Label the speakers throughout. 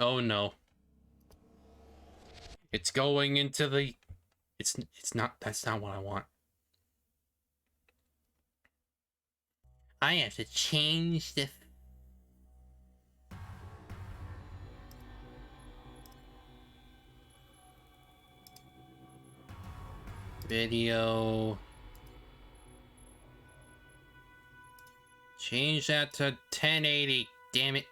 Speaker 1: Oh no. It's going into the... It's not... That's not what I want. I have to change the... Video... Change that to 1080. Damn it.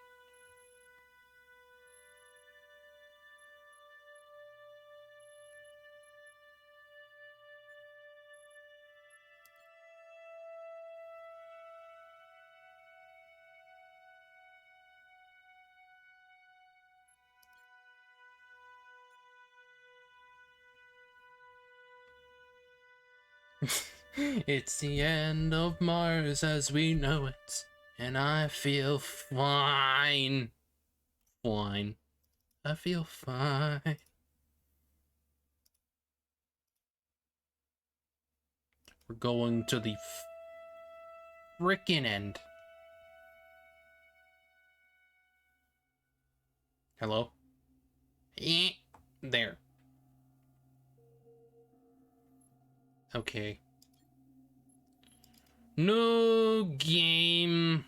Speaker 1: It's the end of Mars as we know it, and I feel fine. Fine. I feel fine. We're going to the frickin' end. Hello? There. Okay. No game.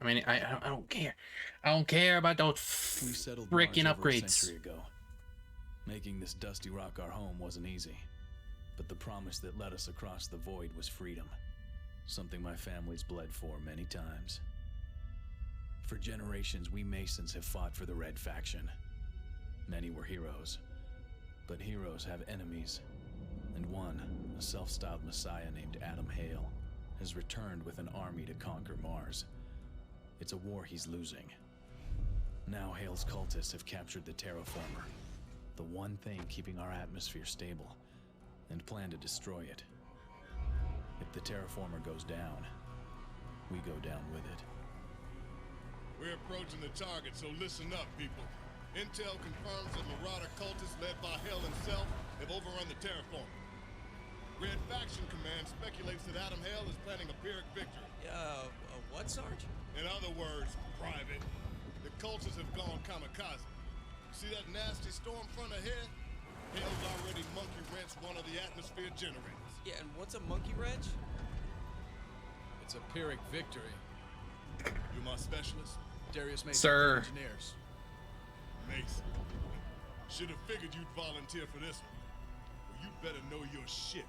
Speaker 1: I mean, I don't care. I don't care about those frickin' upgrades.
Speaker 2: A century ago. Making this dusty rock our home wasn't easy, but the promise that led us across the void was freedom. Something my family's bled for many times. For generations, we Masons have fought for the Red Faction. Many were heroes, but heroes have enemies. And one, a self-styled messiah named Adam Hale, has returned with an army to conquer Mars. It's a war he's losing. Now Hale's cultists have captured the Terraformer, the one thing keeping our atmosphere stable, and plan to destroy it. If the Terraformer goes down, we go down with it.
Speaker 3: We're approaching the target, so listen up, people. Intel confirms that Marauder cultists led by Hell himself have overrun the Terraformer. Red Faction Command speculates that Adam Hale is planning a Pyrrhic victory.
Speaker 4: What, Sarge?
Speaker 3: In other words, Private, the cultists have gone kamikaze. See that nasty storm front ahead? Hale's already monkey-wrenched one of the atmosphere generators.
Speaker 4: Yeah, and what's a monkey wrench?
Speaker 5: It's a Pyrrhic victory.
Speaker 3: You my specialist?
Speaker 5: Darius Mason,
Speaker 1: Sir.
Speaker 5: engineers.
Speaker 3: Mason. Should have figured you'd volunteer for this one. Well, you better know your shit.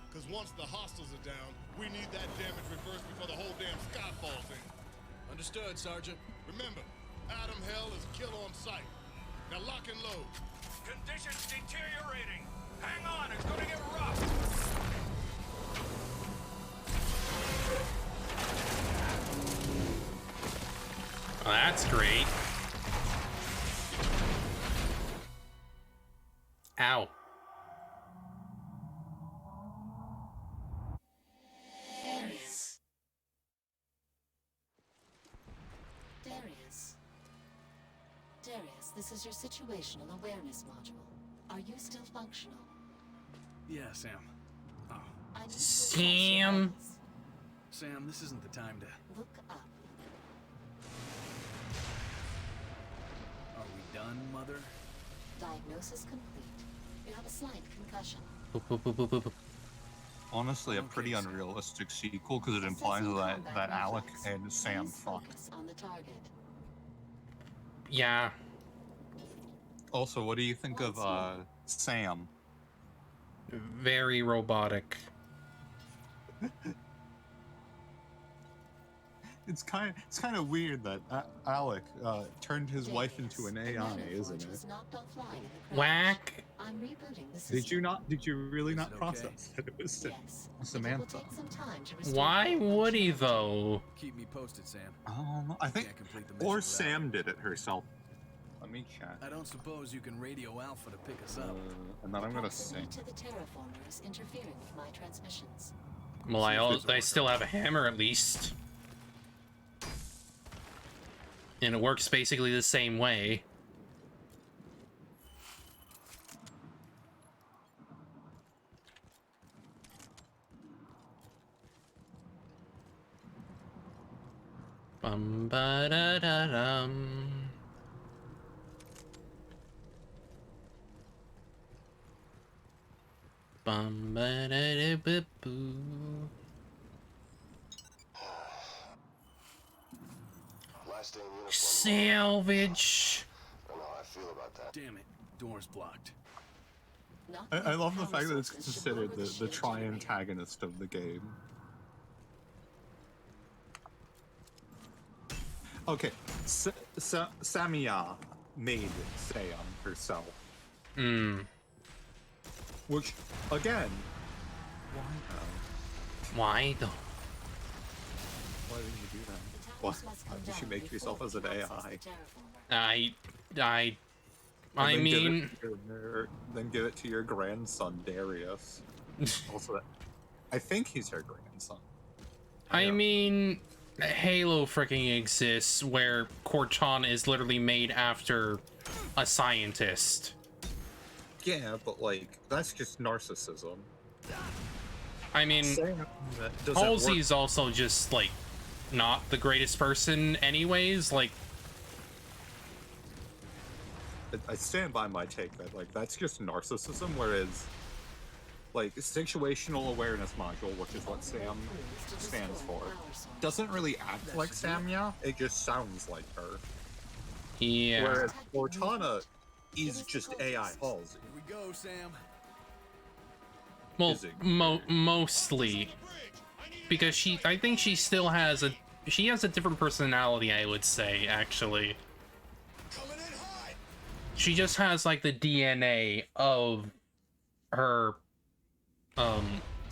Speaker 3: Because once the hostiles are down, we need that damage reversed before the whole damn sky falls in.
Speaker 5: Understood, Sergeant.
Speaker 3: Remember, Adam Hell is kill on sight. Now lock and load.
Speaker 6: Conditions deteriorating. Hang on, it's gonna get rough.
Speaker 1: Oh, that's great. Ow.
Speaker 7: Darius, this is your situational awareness module. Are you still functional?
Speaker 2: Yeah, Sam. Oh,
Speaker 7: I need to
Speaker 1: Sam.
Speaker 2: Sam, this isn't the time to...
Speaker 7: Look up.
Speaker 2: Are we done, Mother?
Speaker 7: Diagnosis complete. You have a slight concussion.
Speaker 1: Boop, boop, boop, boop, boop.
Speaker 8: Honestly, a pretty unrealistic sequel because it implies that Alec and Sam fuck.
Speaker 7: Focus on the target.
Speaker 1: Yeah.
Speaker 8: Also, what do you think of Sam?
Speaker 1: Very robotic.
Speaker 8: It's kind of weird that Alec turned his wife into an AI, isn't it?
Speaker 1: Whack.
Speaker 7: I'm rebooting the system.
Speaker 8: Did you really not
Speaker 2: okay?
Speaker 8: process that it was
Speaker 7: Yes.
Speaker 8: Samantha?
Speaker 7: It will take some time to restore
Speaker 1: Why
Speaker 7: full
Speaker 1: would he
Speaker 7: functionality.
Speaker 1: though?
Speaker 2: Keep me posted, Sam.
Speaker 8: I think,
Speaker 2: Can't complete the mission
Speaker 8: or
Speaker 2: without
Speaker 8: Sam did it herself. Let me check.
Speaker 2: I don't suppose you can radio Alpha to pick us up.
Speaker 8: And then I'm gonna sing.
Speaker 7: Proximity to the terraformer is interfering with my transmissions.
Speaker 1: Well, I still have a hammer at least. And it works basically the same way. Bum ba da da dum. Bum ba da da boo boo.
Speaker 9: Last day in uniform.
Speaker 1: Salvage.
Speaker 9: I don't know how I feel about that.
Speaker 2: Damn it, door's blocked.
Speaker 7: Not
Speaker 8: I
Speaker 7: enough
Speaker 8: love the
Speaker 7: power
Speaker 8: fact that it's
Speaker 7: sources should
Speaker 8: considered
Speaker 7: lower
Speaker 8: the
Speaker 7: shield
Speaker 8: tri-antagonist of the game. Okay, Samia made Sam herself. Which, again, why though?
Speaker 1: Why though?
Speaker 8: Why didn't you do that?
Speaker 7: The
Speaker 8: Why
Speaker 7: towers must come
Speaker 8: did you
Speaker 7: down
Speaker 8: make
Speaker 7: before
Speaker 8: yourself
Speaker 7: we
Speaker 8: as an
Speaker 7: can access
Speaker 8: AI?
Speaker 7: the terraformer.
Speaker 1: I
Speaker 8: And then give it
Speaker 1: mean,
Speaker 8: to then give it to your grandson Darius. Also, I think he's her grandson.
Speaker 1: I mean, Halo freaking exists where Cortana is literally made after a scientist.
Speaker 8: Yeah, but like that's just narcissism.
Speaker 1: I mean,
Speaker 8: Sam doesn't
Speaker 1: Halsey's also just like not the greatest person anyways. Like,
Speaker 8: I stand by my take that like that's just narcissism, whereas like situational awareness module, which is what Sam stands for, doesn't really act like Samya. It just sounds like her.
Speaker 1: yeah.
Speaker 8: Whereas Cortana is just AI Halsey.
Speaker 5: Here we go, Sam.
Speaker 1: Well,
Speaker 8: is it
Speaker 1: mostly because I think she still has a different personality, I would say, actually. She just has like the DNA of her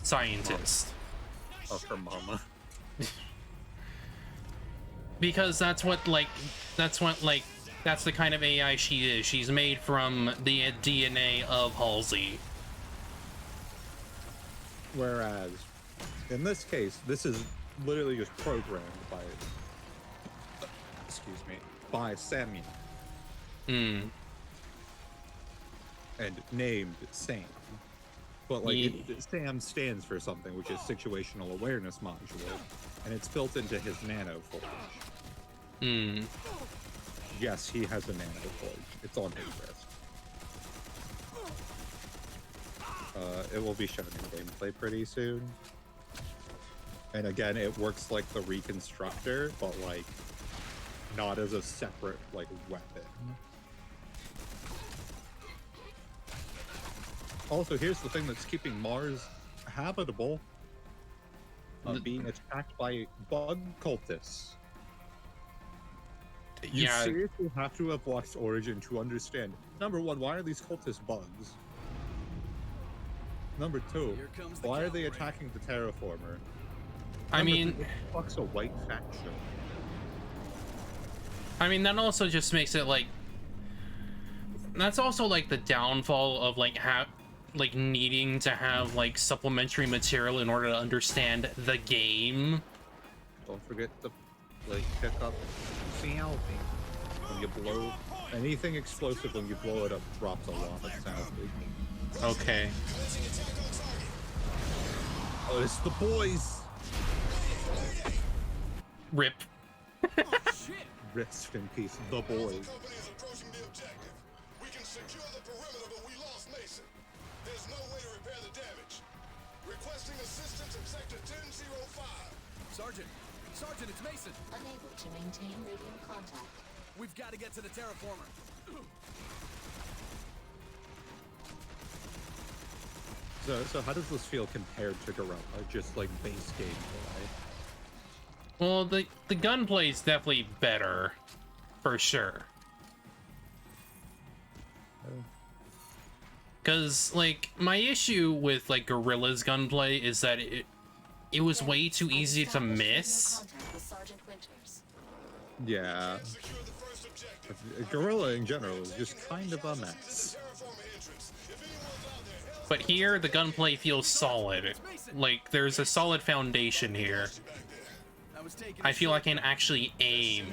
Speaker 1: scientist.
Speaker 8: Of her mama.
Speaker 1: Because that's the kind of AI she is. She's made from the DNA of Halsey.
Speaker 8: Whereas, in this case, this is literally just programmed by, by Samya. And named Sam. But like, Sam stands for something, which is situational awareness module, and it's built into his nano forge. Yes, he has a nano forge. It's on his wrist. It will be shown in gameplay pretty soon. And again, it works like the Reconstructor, but like not as a separate like weapon. Also, here's the thing that's keeping Mars habitable. Being attacked by bug cultists. You seriously have to have watched Origin to understand. Number one, why are these cultists bugs? Number two, why are they attacking the terraformer?
Speaker 1: I mean,
Speaker 8: what the fuck's a white faction?
Speaker 1: I mean, that also just makes it like, that's also like the downfall of like needing to have like supplementary material in order to understand the game.
Speaker 8: Don't forget to like pick up salving. When you blow anything explosive, when you blow it up, drops a lot of salvage.
Speaker 1: Okay.
Speaker 8: Oh, it's the boys.
Speaker 1: Rip.
Speaker 8: Rest in peace, the boys.
Speaker 3: We can secure the perimeter, but we lost Mason. There's no way to repair the damage. Requesting assistance in sector 1005.
Speaker 5: Sergeant, it's Mason.
Speaker 7: Unable to maintain radio contact.
Speaker 5: We've got to get to the terraformer.
Speaker 8: So how does this feel compared to Gorilla? Just like base gameplay.
Speaker 1: Well, the gunplay is definitely better, for sure. Because like my issue with like Gorilla's gunplay is that it was way too easy to miss.
Speaker 8: Yeah. Gorilla in general is just kind of a mess.
Speaker 1: But here, the gunplay feels solid. Like, there's a solid foundation here. I feel I can actually aim.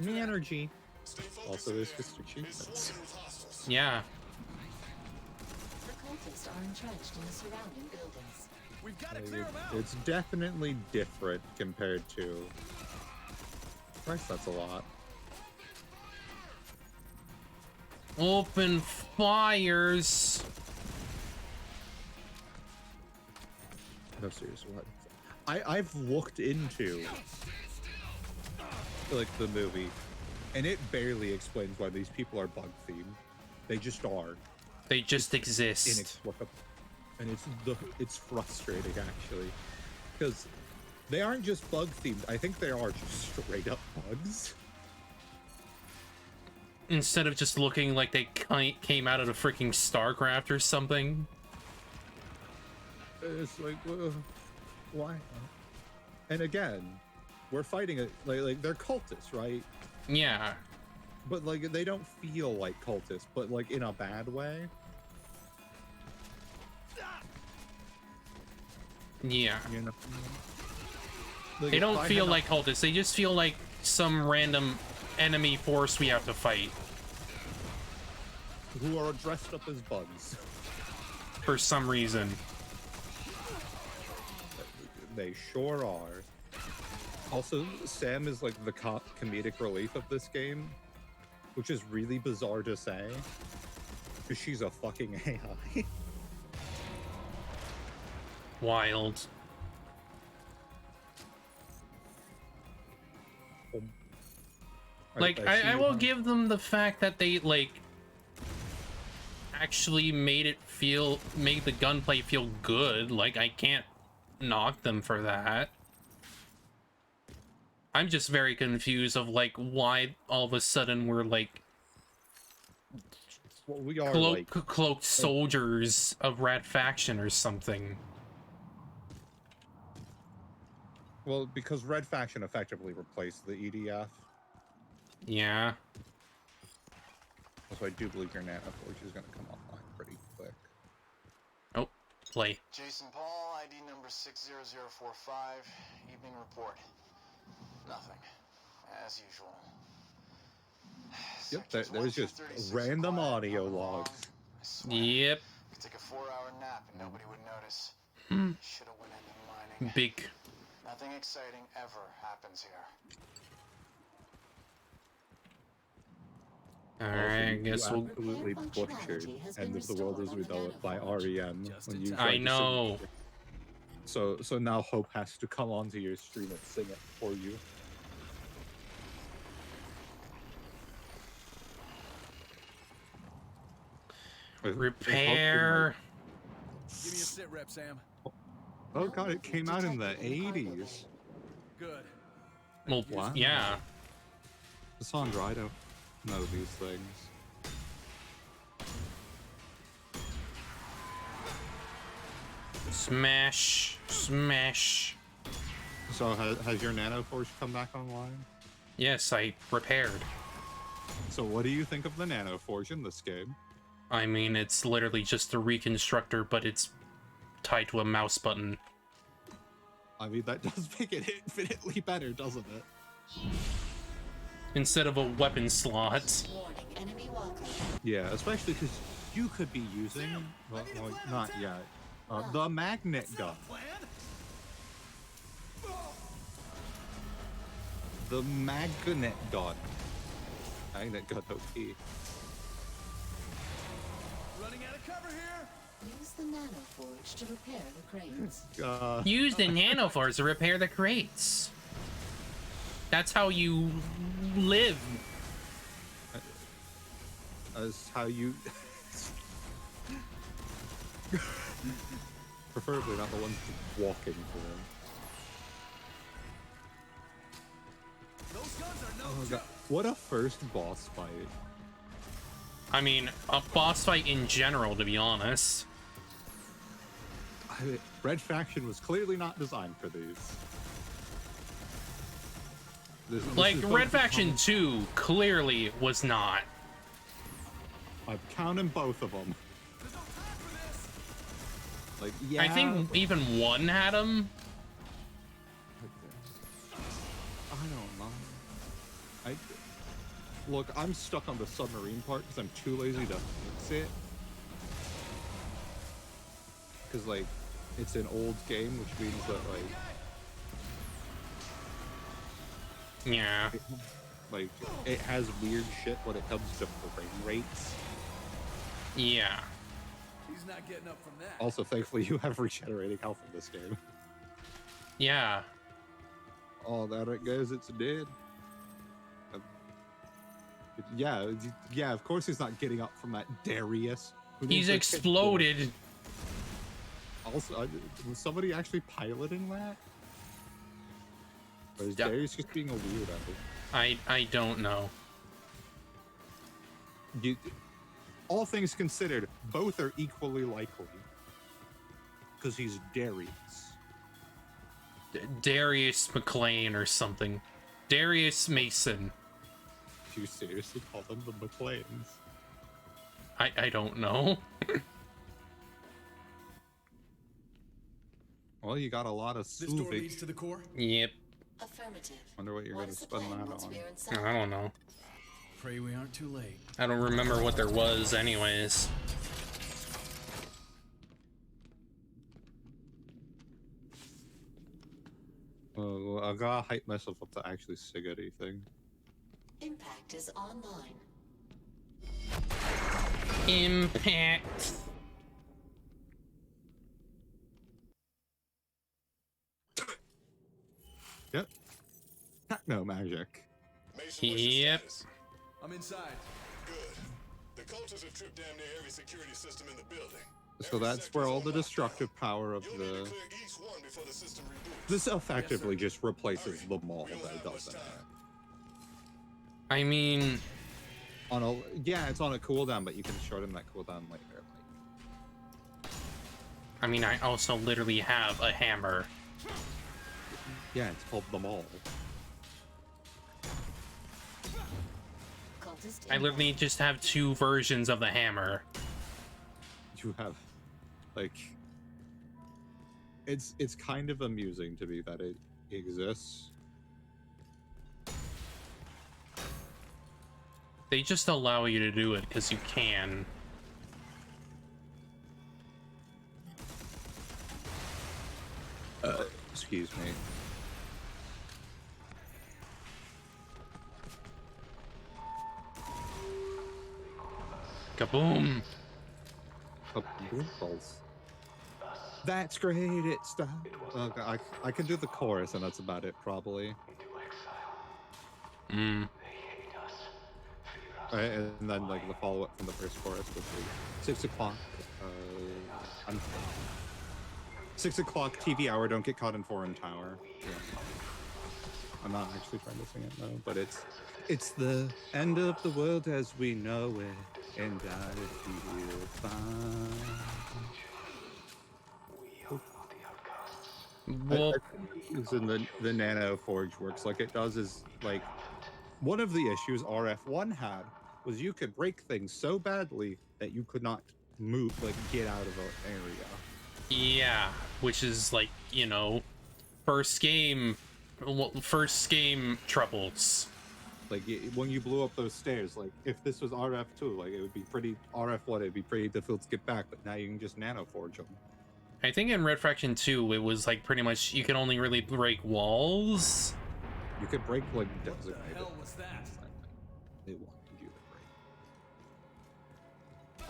Speaker 8: The energy. Also, there's just achievements.
Speaker 1: Yeah.
Speaker 7: The cultists are entrenched in the surrounding buildings.
Speaker 5: We've got to
Speaker 8: Like,
Speaker 5: clear them out.
Speaker 8: it's definitely different compared to. Christ, that's a lot.
Speaker 1: Open fires.
Speaker 8: No, seriously, what? I've looked into like the movie, and it barely explains why these people are bug themed. They just are.
Speaker 1: They just exist.
Speaker 8: Inexplicable. And it's frustrating actually, because they aren't just bug themed. I think they are just straight up bugs.
Speaker 1: Instead of just looking like they came out of a freaking StarCraft or something.
Speaker 8: It's like, why? And again, we're fighting it like they're cultists, right?
Speaker 1: Yeah.
Speaker 8: But like they don't feel like cultists, but like in a bad way.
Speaker 1: Yeah.
Speaker 8: You know. Like,
Speaker 1: They
Speaker 8: if
Speaker 1: don't
Speaker 8: I
Speaker 1: feel
Speaker 8: had
Speaker 1: like cultists. They just feel like some random enemy force we have to fight.
Speaker 8: who are dressed up as bugs.
Speaker 1: For some reason.
Speaker 8: They sure are. Also, Sam is like the comedic relief of this game, which is really bizarre to say, because she's a fucking AI.
Speaker 1: Wild. Like, I will give them the fact that they, like, actually made the gunplay feel good. Like, I can't knock them for that. I'm just very confused of, like, why all of a sudden we're, like,
Speaker 8: Well, we are
Speaker 1: cloaked soldiers of Rat Faction or something.
Speaker 8: Well, because Red Faction effectively replaced the EDF.
Speaker 1: Yeah.
Speaker 8: So I do believe your Nanoforge is going to come online pretty quick.
Speaker 1: Oh, play.
Speaker 9: Jason Paul, ID number 60045, evening report. Nothing. As usual.
Speaker 8: Yep,
Speaker 9: Sectors
Speaker 8: there's
Speaker 9: 1
Speaker 8: just
Speaker 9: through 36
Speaker 8: random
Speaker 9: quiet,
Speaker 8: audio
Speaker 9: nothing wrong.
Speaker 8: logs.
Speaker 9: I swear.
Speaker 1: Yep.
Speaker 9: Could take a 4-hour nap and nobody would notice. Should have went into mining.
Speaker 1: Big.
Speaker 9: Nothing exciting ever happens here.
Speaker 1: Alright, I guess we'll...
Speaker 8: absolutely butchered End of the World as We Know It by REM. When you
Speaker 1: I
Speaker 8: tried to
Speaker 1: know.
Speaker 8: sing it. So now Hope has to come onto your stream and sing it for you.
Speaker 1: Repair.
Speaker 5: Give me a sit rep, Sam.
Speaker 8: Oh god, it came out in the 80s.
Speaker 5: Good.
Speaker 1: Well,
Speaker 8: Wow.
Speaker 1: yeah.
Speaker 8: Cassandra, I don't know these things.
Speaker 1: Smash. Smash.
Speaker 8: So has your Nanoforge come back online?
Speaker 1: Yes, I repaired.
Speaker 8: So what do you think of the Nanoforge in this game?
Speaker 1: I mean, it's literally just a reconstructor, but it's tied to a mouse button.
Speaker 8: I mean, that does make it infinitely better, doesn't it?
Speaker 1: Instead of a weapon slot.
Speaker 7: Warning, enemy walker.
Speaker 8: Yeah, especially because you could be using, well, not yet, the magnet gun. The magnet gun. Magnet gun OP.
Speaker 5: Running out of cover here.
Speaker 7: Use the nanoforge to repair the crates.
Speaker 1: Use the nanoforce to repair the crates. That's how you live.
Speaker 8: As how you... Preferably not the ones walking for them.
Speaker 5: Those guns are no
Speaker 8: Oh
Speaker 5: joke.
Speaker 8: god, what a first boss fight.
Speaker 1: I mean, a boss fight in general, to be honest.
Speaker 8: Red Faction was clearly not designed for these. This
Speaker 1: Like,
Speaker 8: is
Speaker 1: Red
Speaker 8: both-
Speaker 1: Faction 2 clearly was not.
Speaker 8: I'm counting both of them.
Speaker 5: There's no time for this.
Speaker 8: Like, yeah.
Speaker 1: I think even one had him.
Speaker 8: I don't know. Look, I'm stuck on the submarine part because I'm too lazy to fix it. Because, like, it's an old game, which means that
Speaker 1: Yeah.
Speaker 8: it has weird shit when it comes to frame rates.
Speaker 1: Yeah.
Speaker 5: He's not getting up from that.
Speaker 8: Also, thankfully, you have regenerating health in this game.
Speaker 1: Yeah.
Speaker 8: Oh, there it goes. It's dead. Yeah. Of course, he's not getting up from that. Darius.
Speaker 1: He's exploded.
Speaker 8: Also, was somebody actually piloting that? Or is Darius just being a weirdo?
Speaker 1: I don't know.
Speaker 8: All things considered, both are equally likely. Because he's Darius.
Speaker 1: Darius McLean or something. Darius Mason.
Speaker 8: Do you seriously call them the McLeans?
Speaker 1: I don't know.
Speaker 8: Well, you got a lot of
Speaker 5: This door
Speaker 8: Suvic.
Speaker 5: leads to the core?
Speaker 1: Yep.
Speaker 7: Affirmative.
Speaker 8: Wonder what you're
Speaker 7: What
Speaker 8: going
Speaker 7: is
Speaker 8: to
Speaker 7: the
Speaker 8: spend
Speaker 7: plan
Speaker 8: that
Speaker 7: once
Speaker 8: on.
Speaker 7: we are inside?
Speaker 1: I don't know.
Speaker 2: Pray we aren't too late.
Speaker 1: I don't remember what there was anyways.
Speaker 8: Well, I gotta hype myself up to actually sig anything.
Speaker 7: Impact is online.
Speaker 1: Impact.
Speaker 8: Yep. Techno magic.
Speaker 3: Mason, what's your
Speaker 1: Yep.
Speaker 3: status?
Speaker 5: I'm inside.
Speaker 3: Good. The cultists have tripped damn near every security system in the building.
Speaker 8: So
Speaker 3: Every
Speaker 8: that's
Speaker 3: sector
Speaker 8: where
Speaker 3: is
Speaker 8: all
Speaker 3: on
Speaker 8: the
Speaker 3: lockdown.
Speaker 8: destructive power of
Speaker 3: You'll need to
Speaker 8: the...
Speaker 3: clear each one before the system reboots.
Speaker 8: This effectively just replaces
Speaker 3: Hurry.
Speaker 8: the mall,
Speaker 3: We don't
Speaker 8: though,
Speaker 3: have much
Speaker 8: doesn't it?
Speaker 3: time.
Speaker 1: I mean,
Speaker 8: On a, yeah, it's on a cooldown, but you can shorten that cooldown later.
Speaker 1: I also literally have a hammer.
Speaker 8: Yeah, it's called the mall.
Speaker 7: Cultist
Speaker 1: I literally
Speaker 7: impact.
Speaker 1: just have two versions of the hammer.
Speaker 8: You have, like, it's kind of amusing to me that it exists.
Speaker 1: They just allow you to do it because you can.
Speaker 8: Excuse me.
Speaker 1: Kaboom!
Speaker 8: Oh, balls. That's great. It's done. Okay, I can do the chorus, and that's about it, probably.
Speaker 1: Mm.
Speaker 8: Right, and then like the follow-up from the first chorus would be 6 o'clock. 6 o'clock TV hour. Don't get caught in foreign tower. Yeah. I'm not actually trying to sing it though, but it's the end of the world as we know it, and I feel fine.
Speaker 1: Well,
Speaker 8: It's in the Nano Forge works like it does is like one of the issues RF1 had was you could break things so badly that you could not move, like get out of an area.
Speaker 1: yeah, which is like, you know, first game troubles.
Speaker 8: Like when you blew up those stairs, like if this was RF2, like it would be pretty RF1, it'd be pretty difficult to get back, but now you can just Nano Forge them.
Speaker 1: I think in Red Faction 2, it was like pretty much you can only really break walls.
Speaker 8: You could break like
Speaker 5: What
Speaker 8: designated.
Speaker 5: the hell was that?
Speaker 8: They wanted you to break.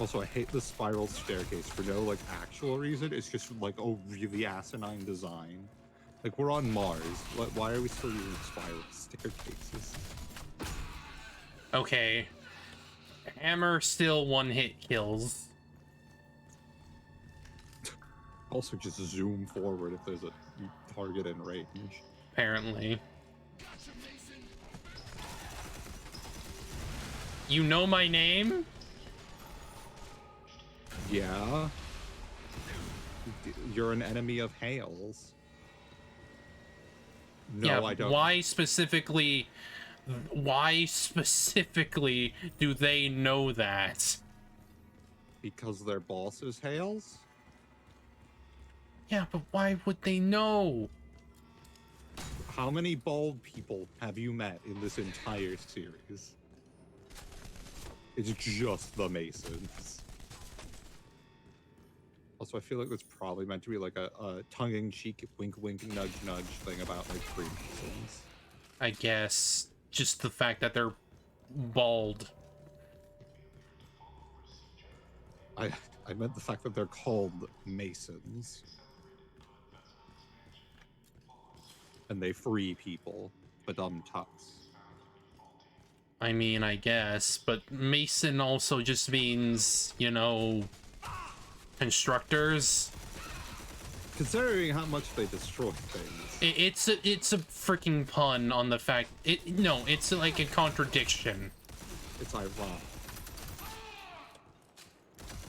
Speaker 8: Also, I hate the spiral staircase for no like actual reason. It's just like a really asinine design. Like we're on Mars. Why are we still using spiral staircases?
Speaker 1: Okay. Hammer still one-hit kills.
Speaker 8: Also, just zoom forward if there's a target in range.
Speaker 1: Apparently. You know my name?
Speaker 8: Yeah. You're an enemy of Hales. No,
Speaker 1: yeah,
Speaker 8: I don't.
Speaker 1: Why specifically do they know that?
Speaker 8: Because their boss is Hales?
Speaker 1: Yeah, but why would they know?
Speaker 8: How many bald people have you met in this entire series? It's just the Masons. Also, I feel like that's probably meant to be like a tongue-in-cheek, wink-wink, nudge-nudge thing about like Freemasons.
Speaker 1: I guess just the fact that they're bald.
Speaker 8: I meant the fact that they're called Masons. And they free people, but tucks.
Speaker 1: I mean, I guess, but Mason also just means, you know, constructors.
Speaker 8: Considering how much they destroy things.
Speaker 1: It's a freaking pun on the fact no, it's like a contradiction.
Speaker 8: It's ironic.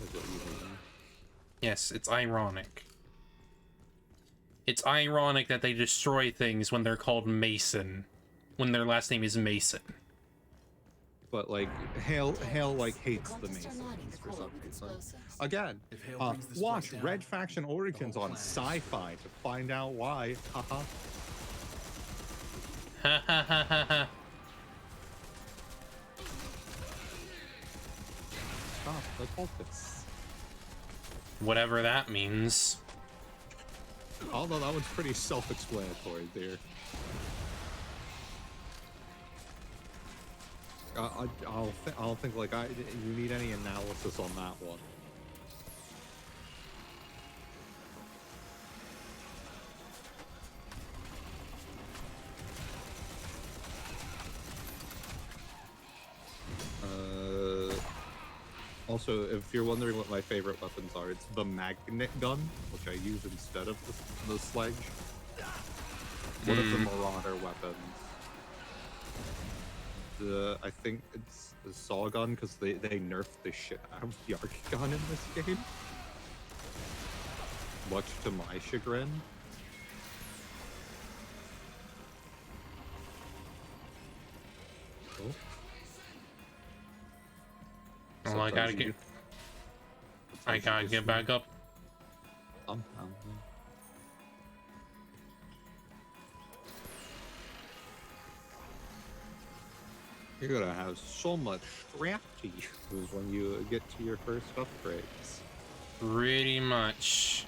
Speaker 8: Is what you mean.
Speaker 1: Yes, it's ironic. It's ironic that they destroy things when they're called Mason, when their last name is Mason.
Speaker 8: But like Hale like hates the Masons for some reason. Again, watch Red Faction Origins on Sci-Fi to find out why. Haha.
Speaker 1: Ha ha ha ha ha.
Speaker 8: Stop the cultists.
Speaker 1: Whatever that means.
Speaker 8: Although that one's pretty self-explanatory there. I'll think like you need any analysis on that one. Also, if you're wondering what my favorite weapons are, it's the magnet gun, which I use instead of the sledge. One of the marauder weapons. I think it's the saw gun, because they nerfed the shit out of the arc gun in this game. Much to my chagrin. Oh.
Speaker 1: Well, I gotta get back up.
Speaker 8: You're gonna have so much strap to use when you get to your first upgrades.
Speaker 1: Pretty much.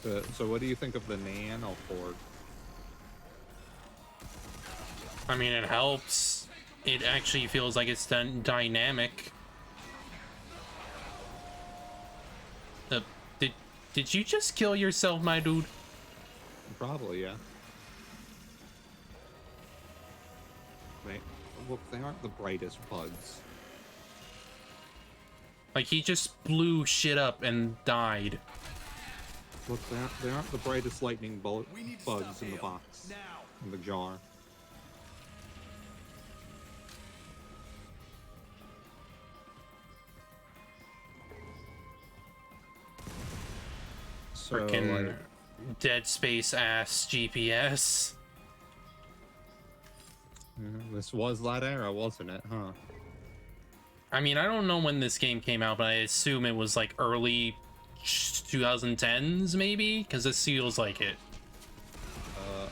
Speaker 8: So what do you think of the nanoport?
Speaker 1: I mean, it helps. It actually feels like it's dynamic. Did you just kill yourself, my dude?
Speaker 8: Probably, yeah. Wait, look, they aren't the brightest bugs.
Speaker 1: Like, he just blew shit up and died.
Speaker 8: Look, they aren't the brightest lightning bugs in the box, in the jar.
Speaker 1: Freaking Dead Space ass GPS.
Speaker 8: This was that era, wasn't it, huh?
Speaker 1: I mean, I don't know when this game came out, but I assume it was like early 2010s, maybe? Because this feels like it.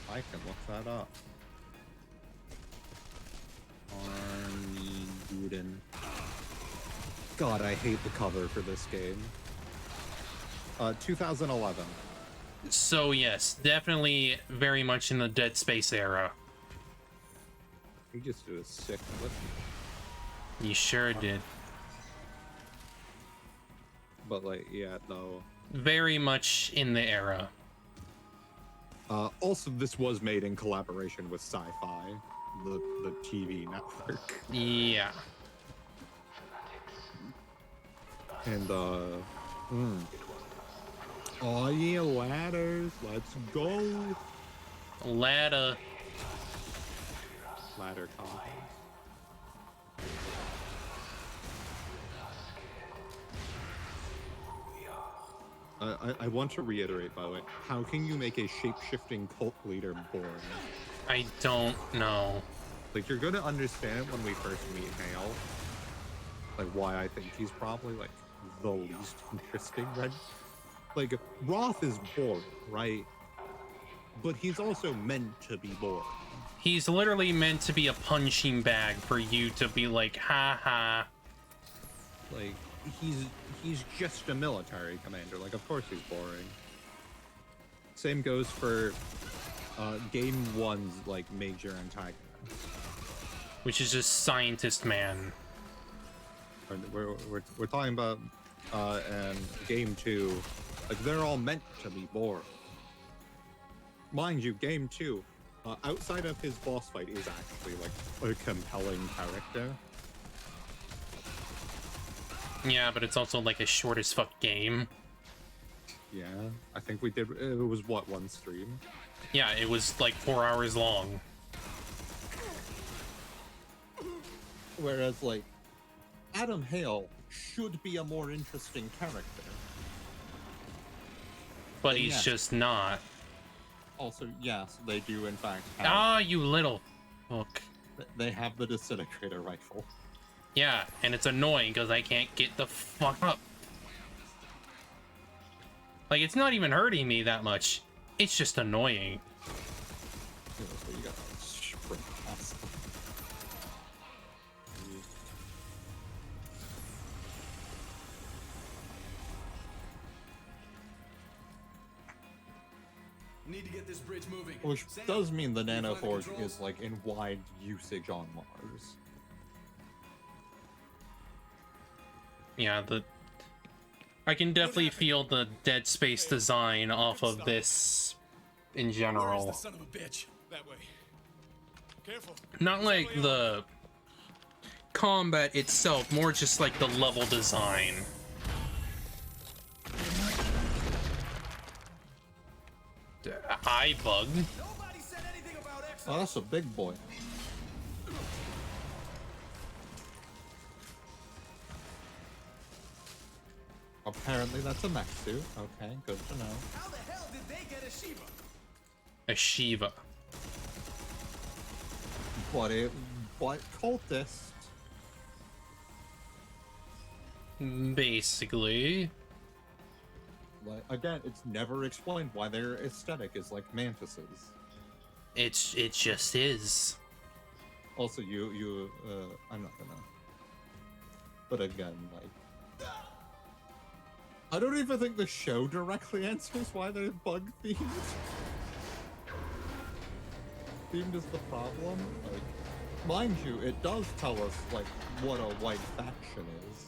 Speaker 8: I can look that up. Armageddon. God, I hate the cover for this game. 2011.
Speaker 1: So yes, definitely very much in the Dead Space era.
Speaker 8: He just did a sick flip.
Speaker 1: You sure did.
Speaker 8: But like, yeah, no.
Speaker 1: Very much in the era.
Speaker 8: Also, this was made in collaboration with Sci-Fi, the TV network.
Speaker 1: Yeah.
Speaker 8: And oh yeah, ladders. Let's go.
Speaker 1: Ladder
Speaker 8: combo. I want to reiterate, by the way, how can you make a shape-shifting cult leader born?
Speaker 1: I don't know.
Speaker 8: Like, you're gonna understand it when we first meet Hale. Like, why I think he's probably, like, the least interesting red. Like, Roth is born, right? But he's also meant to be born.
Speaker 1: He's literally meant to be a punching bag for you to be like, ha ha.
Speaker 8: Like, he's just a military commander. Like, of course he's boring. Same goes for Game 1's, like, major antagonist.
Speaker 1: Which is just Scientist Man.
Speaker 8: We're talking about and Game 2. Like, they're all meant to be boring. Mind you, Game 2, outside of his boss fight, is actually, like, a compelling character.
Speaker 1: Yeah, but it's also like a short as fuck game.
Speaker 8: Yeah, I think we did. It was what, one stream?
Speaker 1: Yeah, it was like 4 hours long.
Speaker 8: Whereas, like, Adam Hale should be a more interesting character.
Speaker 1: But he's just not.
Speaker 8: Also, yes, they do in fact have,
Speaker 1: Ah, you little fuck.
Speaker 8: they have the disintegrator rifle.
Speaker 1: Yeah, and it's annoying because I can't get the fuck up. Like, it's not even hurting me that much. It's just annoying.
Speaker 8: You know, so you gotta sprint past them.
Speaker 5: Need to get this bridge moving.
Speaker 8: Which
Speaker 5: Sam,
Speaker 8: does mean the
Speaker 5: you find the
Speaker 8: nanoforge
Speaker 5: controls?
Speaker 8: is, like, in wide usage on Mars.
Speaker 1: Yeah, I can definitely feel the Dead Space design off of this in
Speaker 5: Where's
Speaker 1: general.
Speaker 5: the son of a bitch?
Speaker 3: That way. Careful.
Speaker 1: Not like the combat itself, more just like the level design. Eye bug.
Speaker 5: Nobody said anything about X.
Speaker 8: Oh, that's a big boy. Apparently that's a mech suit. Okay, good to know.
Speaker 5: How the hell did they get a Shiva?
Speaker 1: A Shiva.
Speaker 8: But cultist.
Speaker 1: Basically.
Speaker 8: Like, again, it's never explained why their aesthetic is like mantises.
Speaker 1: It just is.
Speaker 8: Also, I'm not gonna. But again, like, I don't even think the show directly answers why they're bug themed. Themed is the problem. Like, mind you, it does tell us like what a white faction is.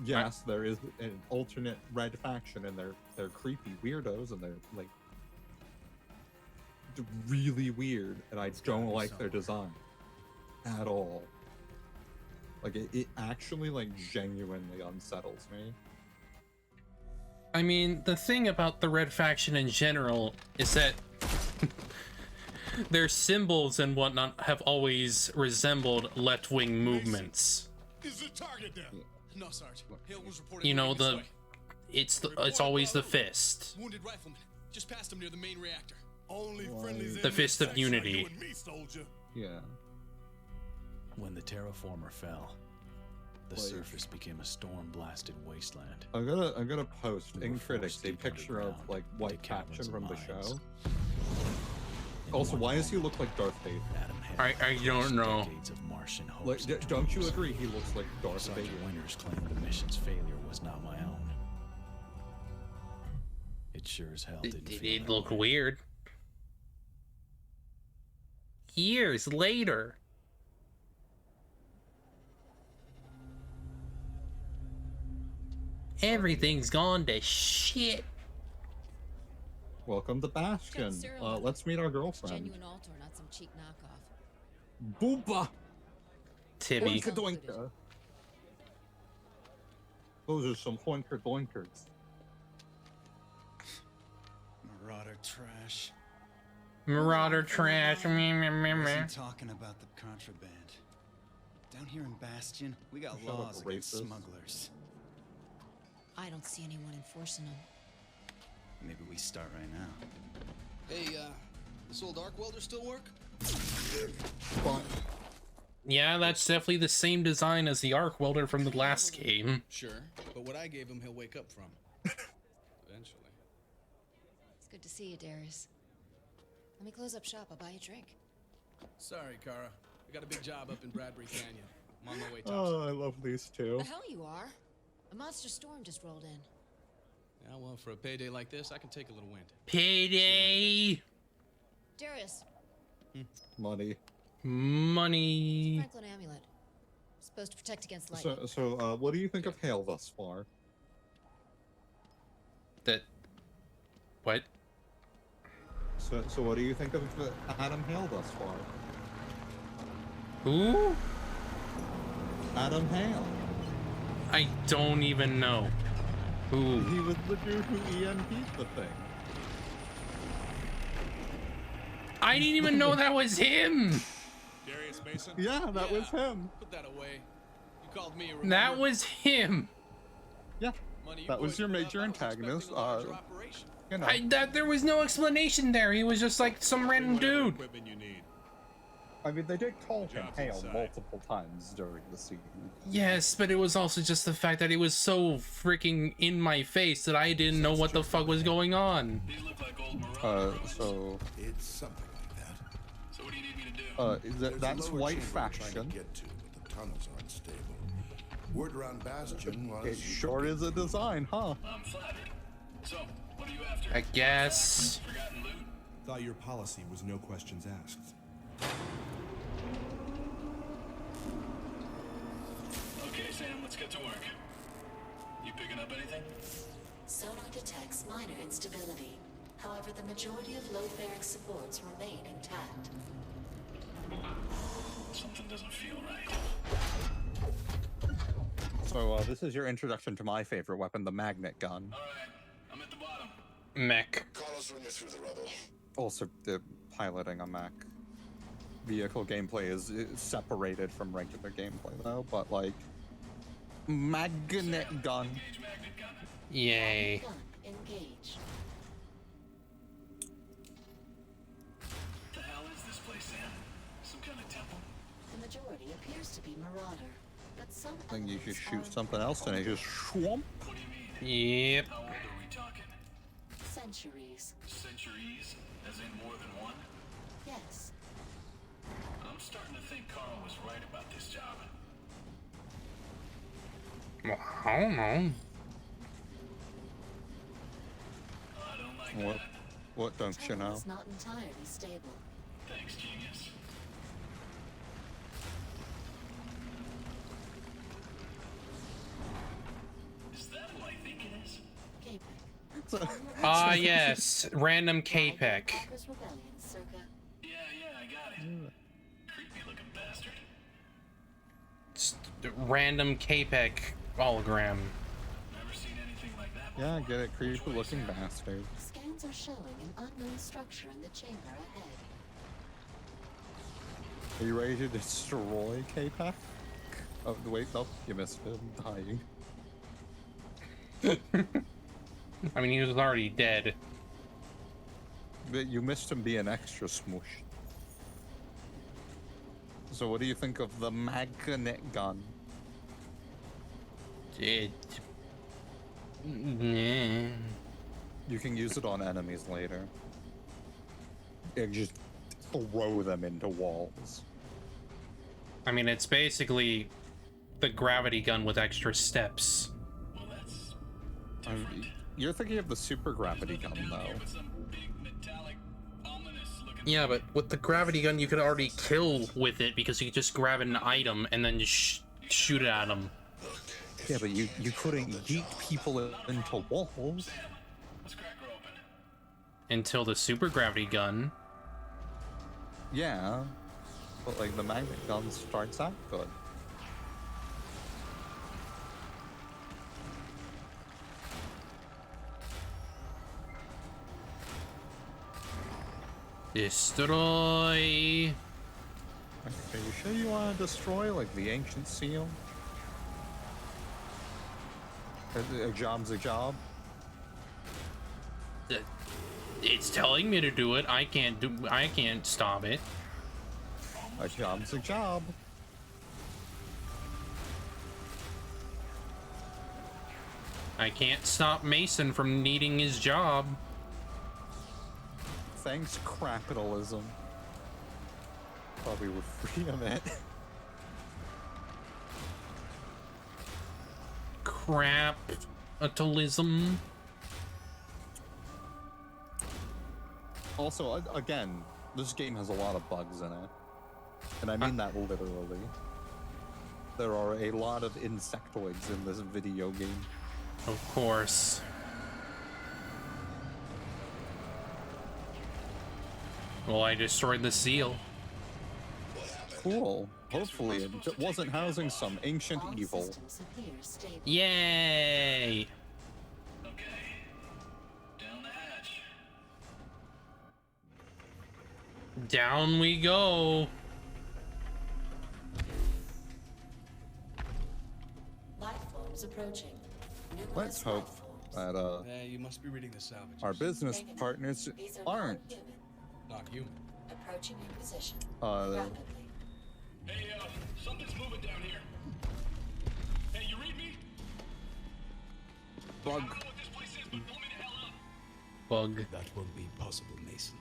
Speaker 8: Yes, there is an alternate red faction, and they're creepy weirdos, and they're like really weird, and I don't like their design at all. Like, it actually, like, genuinely unsettles me.
Speaker 1: I mean, the thing about the Red Faction in general is that their symbols and whatnot have always resembled left-wing movements.
Speaker 3: Is the target down?
Speaker 5: No, Sarge. Hill was reported.
Speaker 1: You know,
Speaker 5: moving this way.
Speaker 1: it's always the fist.
Speaker 5: Wounded rifleman. Just passed him near the main reactor.
Speaker 3: Only friendlies in
Speaker 1: The
Speaker 3: this
Speaker 1: Fist of
Speaker 3: section are
Speaker 1: Unity.
Speaker 3: you and me, soldier.
Speaker 8: Yeah.
Speaker 2: When the terraformer fell, the
Speaker 8: Like-
Speaker 2: surface became a storm-blasted wasteland.
Speaker 8: I'm gonna post
Speaker 2: We
Speaker 8: in
Speaker 2: were
Speaker 8: critics
Speaker 2: forced
Speaker 8: a
Speaker 2: deep
Speaker 8: picture of,
Speaker 2: underground
Speaker 8: like,
Speaker 2: into
Speaker 8: white
Speaker 2: caverns
Speaker 8: faction
Speaker 2: and
Speaker 8: from the
Speaker 2: mines.
Speaker 8: show.
Speaker 2: In
Speaker 8: Also,
Speaker 2: one
Speaker 8: why does he
Speaker 2: moment,
Speaker 8: look like Darth Vader?
Speaker 2: Adam Hale
Speaker 1: I don't
Speaker 2: faced
Speaker 1: know.
Speaker 2: decades of Martian
Speaker 8: Like,
Speaker 2: hopes and
Speaker 8: don't you
Speaker 2: dreams.
Speaker 8: agree he looks like Darth
Speaker 2: Sergeant
Speaker 8: Vader?
Speaker 2: Winters claimed the mission's failure was not my own. It sure as hell didn't feel
Speaker 1: It
Speaker 2: that
Speaker 1: look
Speaker 2: way.
Speaker 1: weird. Years later. Everything's gone to shit.
Speaker 8: Welcome to Bastion. Let's meet our girlfriend.
Speaker 7: Genuine altar, not some cheap knockoff.
Speaker 8: Booba!
Speaker 1: Tibby.
Speaker 8: Oinka doinka. Those are some hoinker doinkers.
Speaker 10: Marauder trash.
Speaker 1: Marauder trash. Meh, meh, meh, meh.
Speaker 10: Wasn't talking about the contraband. Down here in Bastion, we got
Speaker 8: Shut up,
Speaker 10: laws against
Speaker 8: racist.
Speaker 10: smugglers.
Speaker 7: I don't see anyone enforcing them.
Speaker 10: Maybe we start right now.
Speaker 4: Hey, this old arc welder still work?
Speaker 8: But
Speaker 1: Yeah, that's definitely the same design as the arc welder from the last game.
Speaker 4: Sure, but what I gave him, he'll wake up from. Eventually.
Speaker 7: It's good to see you, Darius. Let me close up shop. I'll buy you a drink.
Speaker 4: Sorry, Kara. I got a big job up in Bradbury Canyon. I'm on my way
Speaker 8: Oh,
Speaker 4: topside.
Speaker 8: I love these two.
Speaker 11: The hell you are? A monster storm just rolled in.
Speaker 4: Yeah, well, for a payday like this, I can take a little wind.
Speaker 1: Payday.
Speaker 11: Darius,
Speaker 8: Money.
Speaker 1: Money.
Speaker 11: Franklin amulet. Supposed to protect against lightning.
Speaker 8: So, what do you think of Hale thus far?
Speaker 1: That. What?
Speaker 8: So what do you think of Adam Hale thus far?
Speaker 1: Who?
Speaker 8: Adam Hale.
Speaker 1: I don't even know. Who?
Speaker 8: He was the dude who EMP'd the thing.
Speaker 1: I didn't even know that was him.
Speaker 3: Darius Mason?
Speaker 8: Yeah, that was him.
Speaker 4: Put that away. You called me. Remember?
Speaker 1: That was him.
Speaker 8: Yeah,
Speaker 4: Money you
Speaker 8: that was
Speaker 4: put
Speaker 8: your
Speaker 4: up,
Speaker 8: major
Speaker 4: I was
Speaker 8: antagonist.
Speaker 4: expecting a larger operation.
Speaker 8: You know.
Speaker 1: There was no explanation there. He was just like some random
Speaker 3: Whatever
Speaker 1: dude.
Speaker 3: equipment you need.
Speaker 8: I mean, they did call him
Speaker 3: Jobs
Speaker 8: Hale
Speaker 3: inside.
Speaker 8: multiple times during the scene.
Speaker 1: Yes, but it was also just the fact that it was so freaking in my face that I didn't know what the fuck was going on.
Speaker 6: These look like old Mirage.
Speaker 8: So,
Speaker 12: It's something like that.
Speaker 6: So what do you need me to do?
Speaker 12: There's a
Speaker 8: that's
Speaker 12: lower
Speaker 8: White
Speaker 12: chamber I'm trying to
Speaker 8: Faction.
Speaker 12: get to, but the tunnels aren't stable. Word around Bastion was
Speaker 8: It
Speaker 12: you
Speaker 8: sure
Speaker 12: could
Speaker 8: is a design, huh?
Speaker 6: I'm flattered. So, what are you after?
Speaker 1: I guess.
Speaker 6: Forgotten loot?
Speaker 13: Thought your policy was no questions asked.
Speaker 6: Okay, Sam, let's get to work. You picking up anything?
Speaker 7: Sonar detects minor instability. However, the majority of load-bearing supports remain intact.
Speaker 6: Something doesn't feel right.
Speaker 8: So, this is your introduction to my favorite weapon, the magnet gun.
Speaker 6: All right, I'm at the bottom.
Speaker 1: Mech.
Speaker 12: call us when you're through the rubble.
Speaker 8: Also, the piloting a mech. Vehicle gameplay is separated from regular gameplay, though, but, like, magnet gun.
Speaker 6: Engage magnet gun.
Speaker 1: Yay.
Speaker 7: Gun engaged.
Speaker 6: What the hell is this place, Sam? Some kind of temple?
Speaker 7: The majority appears to be marauder, but some
Speaker 8: Then you just
Speaker 7: elements
Speaker 8: shoot
Speaker 7: are
Speaker 8: something else and it just swamp.
Speaker 6: What do you mean?
Speaker 1: Yep.
Speaker 6: How old are we talking?
Speaker 7: centuries.
Speaker 6: Centuries? As in more than one?
Speaker 7: Yes.
Speaker 6: I'm starting to think Carl was right about this job.
Speaker 1: Well, I don't know.
Speaker 6: I don't like
Speaker 8: What?
Speaker 6: that.
Speaker 8: What don't you
Speaker 7: Tunnel
Speaker 8: know?
Speaker 7: is not entirely stable.
Speaker 6: Thanks, genius. Is that what I think it is?
Speaker 7: Capek.
Speaker 1: Ah, yes. Random K-Pec.
Speaker 7: Walker's Rebellion, circa.
Speaker 6: Yeah, I got it. Creepy looking bastard.
Speaker 1: Random K-Pec hologram.
Speaker 6: Never seen anything like that
Speaker 8: Yeah,
Speaker 6: before.
Speaker 8: get it, creepy
Speaker 6: Which way,
Speaker 8: looking
Speaker 6: Sam?
Speaker 8: bastard.
Speaker 7: Scans are showing an unknown structure in the chamber ahead.
Speaker 8: Are you ready to destroy K-Pac? Oh, wait, nope, you missed him dying.
Speaker 1: I mean, he was already dead.
Speaker 8: But you missed him being extra smushed. So what do you think of the magnet gun?
Speaker 1: It. Nah.
Speaker 8: You can use it on enemies later. And just throw them into walls.
Speaker 1: I mean, it's basically the gravity gun with extra steps.
Speaker 6: Well, that's
Speaker 8: I mean, you're thinking of the super gravity gun,
Speaker 6: down
Speaker 8: though.
Speaker 6: here with some big metallic, ominous looking
Speaker 1: Yeah, but with the gravity gun, you could already kill with it because you could just grab an item and then just shoot it at them.
Speaker 8: Yeah, but you couldn't yeet people into walls.
Speaker 6: Let's crack her open.
Speaker 1: Until the super gravity gun.
Speaker 8: Yeah, but like the magnet gun starts out good.
Speaker 1: Destroy.
Speaker 8: Are you sure you want to destroy like the ancient seal? A job's a job.
Speaker 1: It's telling me to do it. I can't stop it.
Speaker 8: A job's a job.
Speaker 1: I can't stop Mason from needing his job.
Speaker 8: Thanks, capitalism. Thought we were free of it.
Speaker 1: Crap. Atolism.
Speaker 8: Also, again, this game has a lot of bugs in it. And I mean that literally. There are a lot of insectoids in this video game.
Speaker 1: Of course. Well, I destroyed the seal.
Speaker 8: Cool. Hopefully it wasn't housing some ancient evil.
Speaker 1: Yay! Down we go.
Speaker 7: Life forms approaching.
Speaker 8: Let's hope that
Speaker 4: You must be reading the salvage.
Speaker 8: our business partners aren't.
Speaker 4: Not human.
Speaker 7: Approaching your position.
Speaker 8: Uh,
Speaker 6: Hey, something's moving down here. Hey, you read me?
Speaker 8: Bug.
Speaker 6: I don't know what this place is, but blow me the hell up.
Speaker 1: Bug.
Speaker 10: That won't be possible, Mason.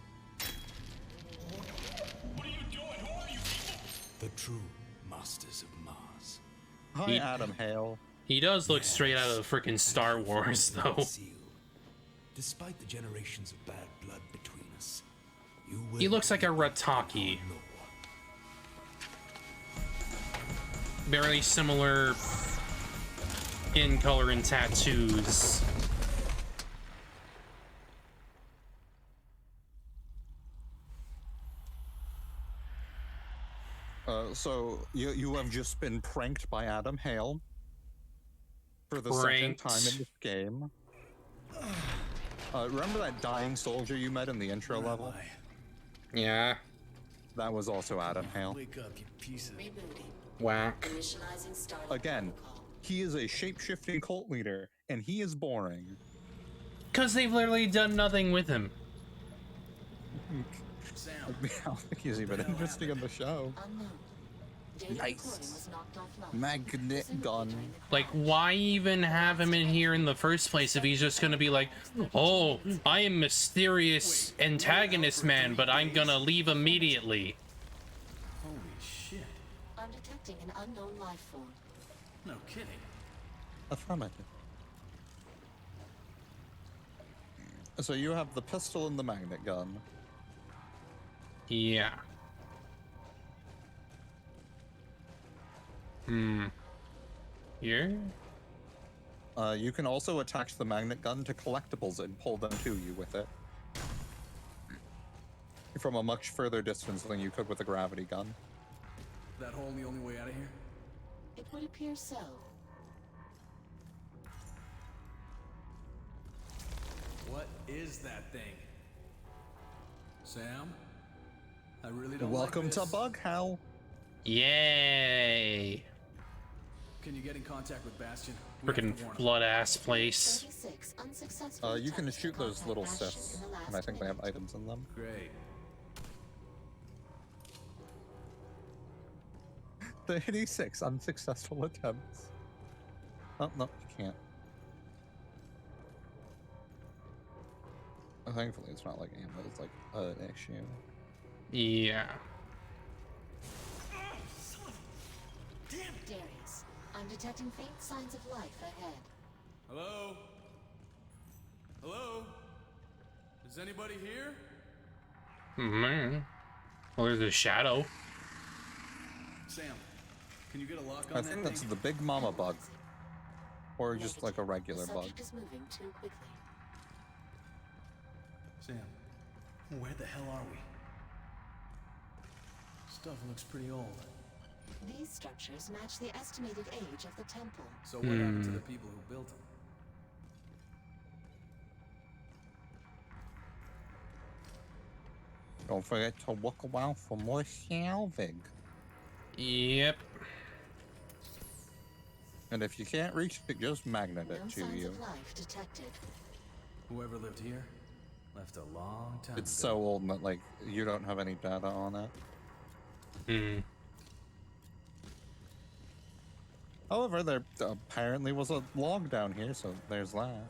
Speaker 6: What are you doing? Who are you people?
Speaker 10: The true masters of Mars.
Speaker 8: Hi, Adam Hale.
Speaker 1: He does look straight out of the freaking Star Wars, though.
Speaker 10: Despite the generations of bad blood between us, you will
Speaker 1: He looks like a Rataki. Very similar skin color and tattoos.
Speaker 8: So you have just been pranked by Adam Hale for the second time in this game. Remember that dying soldier you met in the intro level?
Speaker 1: Yeah.
Speaker 8: That was also Adam Hale.
Speaker 10: Wake up, you piece of...
Speaker 1: Whack.
Speaker 7: Initializing startup
Speaker 8: Again, he is a shape-shifting cult leader, and he is boring.
Speaker 1: Because they've literally done nothing with him.
Speaker 10: Sam.
Speaker 8: I don't think he's even interesting in the show.
Speaker 7: unknown. Data
Speaker 8: Nice.
Speaker 7: recording was knocked offline.
Speaker 8: Magnet gun.
Speaker 1: Like, why even have him in here in the first place if he's just gonna be like, oh, I am mysterious antagonist man, but I'm gonna leave immediately.
Speaker 10: Holy shit.
Speaker 7: I'm detecting an unknown life form.
Speaker 10: No kidding.
Speaker 8: Affirmative. So you have the pistol and the magnet gun.
Speaker 1: Yeah. Here?
Speaker 8: You can also attach the magnet gun to collectibles and pull them to you with it. From a much further distance than you could with a gravity gun.
Speaker 10: That hole the only way out of here?
Speaker 7: It would appear so.
Speaker 5: What is that thing? Sam? I really don't
Speaker 8: Welcome
Speaker 5: like
Speaker 8: to
Speaker 5: this.
Speaker 8: Bug Hell.
Speaker 1: Yay!
Speaker 5: Can you get in contact with Bastion? We have to
Speaker 1: Freaking
Speaker 5: warn him.
Speaker 1: blood ass place.
Speaker 7: 36 unsuccessful
Speaker 8: You can
Speaker 7: attempts to
Speaker 8: shoot those
Speaker 7: contact
Speaker 8: little
Speaker 7: Bastion
Speaker 8: cysts,
Speaker 7: in the
Speaker 8: and I
Speaker 7: last
Speaker 8: think they have
Speaker 7: minute.
Speaker 8: items in them.
Speaker 5: Great.
Speaker 8: The 86 unsuccessful attempts. Oh, no, you can't. Thankfully, it's not like ammo, it's like an issue.
Speaker 1: Yeah.
Speaker 7: Darius, I'm detecting faint signs of life ahead.
Speaker 5: Hello? Hello? Is anybody here?
Speaker 1: Man. Well, there's a shadow.
Speaker 5: Sam, can you get a lock on
Speaker 8: I
Speaker 5: that
Speaker 8: think that's
Speaker 5: thing?
Speaker 8: the big mama bug. Or just like a
Speaker 7: The
Speaker 8: regular bug.
Speaker 7: subject is moving too quickly.
Speaker 5: Sam, where the hell are we? Stuff looks pretty old.
Speaker 7: These structures match the estimated age of the temple.
Speaker 5: So what happened to the people who built them?
Speaker 8: Don't forget to look around for more salvage.
Speaker 1: Yep.
Speaker 8: And if you can't reach it, just magnet
Speaker 7: No
Speaker 8: it to
Speaker 7: signs
Speaker 8: you.
Speaker 7: of life detected.
Speaker 5: Whoever lived here left a long time
Speaker 8: It's
Speaker 5: ago.
Speaker 8: so old that, like, you don't have any data on it. However, there apparently was a log down here, so there's that.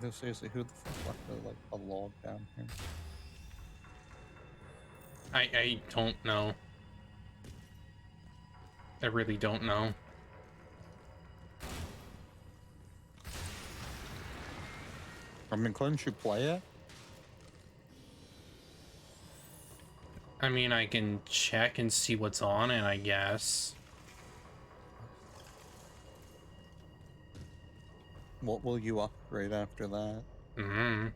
Speaker 8: No, seriously, who the fuck left like a log down here?
Speaker 1: I don't know. I really don't know.
Speaker 8: I mean, couldn't you play it?
Speaker 1: I mean, I can check and see what's on it, I guess.
Speaker 8: What will you upgrade after that?
Speaker 1: Mm-hmm.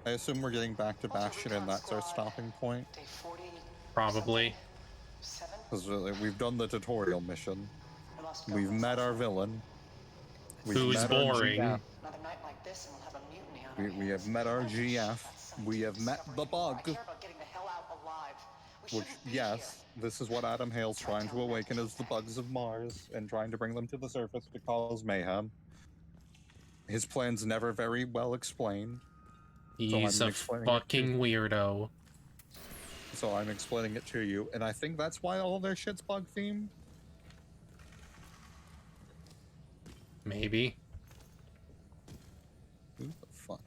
Speaker 8: I assume we're getting back to Bastion and that's our stopping point?
Speaker 1: Probably.
Speaker 8: Because we've done the tutorial mission. We've met our villain.
Speaker 1: Who's boring.
Speaker 8: We have met our GF. We have met the bug. Which, yes, this is what Adam Hale's trying to awaken is the bugs of Mars and trying to bring them to the surface to cause mayhem. His plan's never very well explained.
Speaker 1: He's a fucking weirdo.
Speaker 8: So I'm explaining it to you, and I think that's why all their shit's bug themed.
Speaker 1: Maybe.
Speaker 8: Who the fuck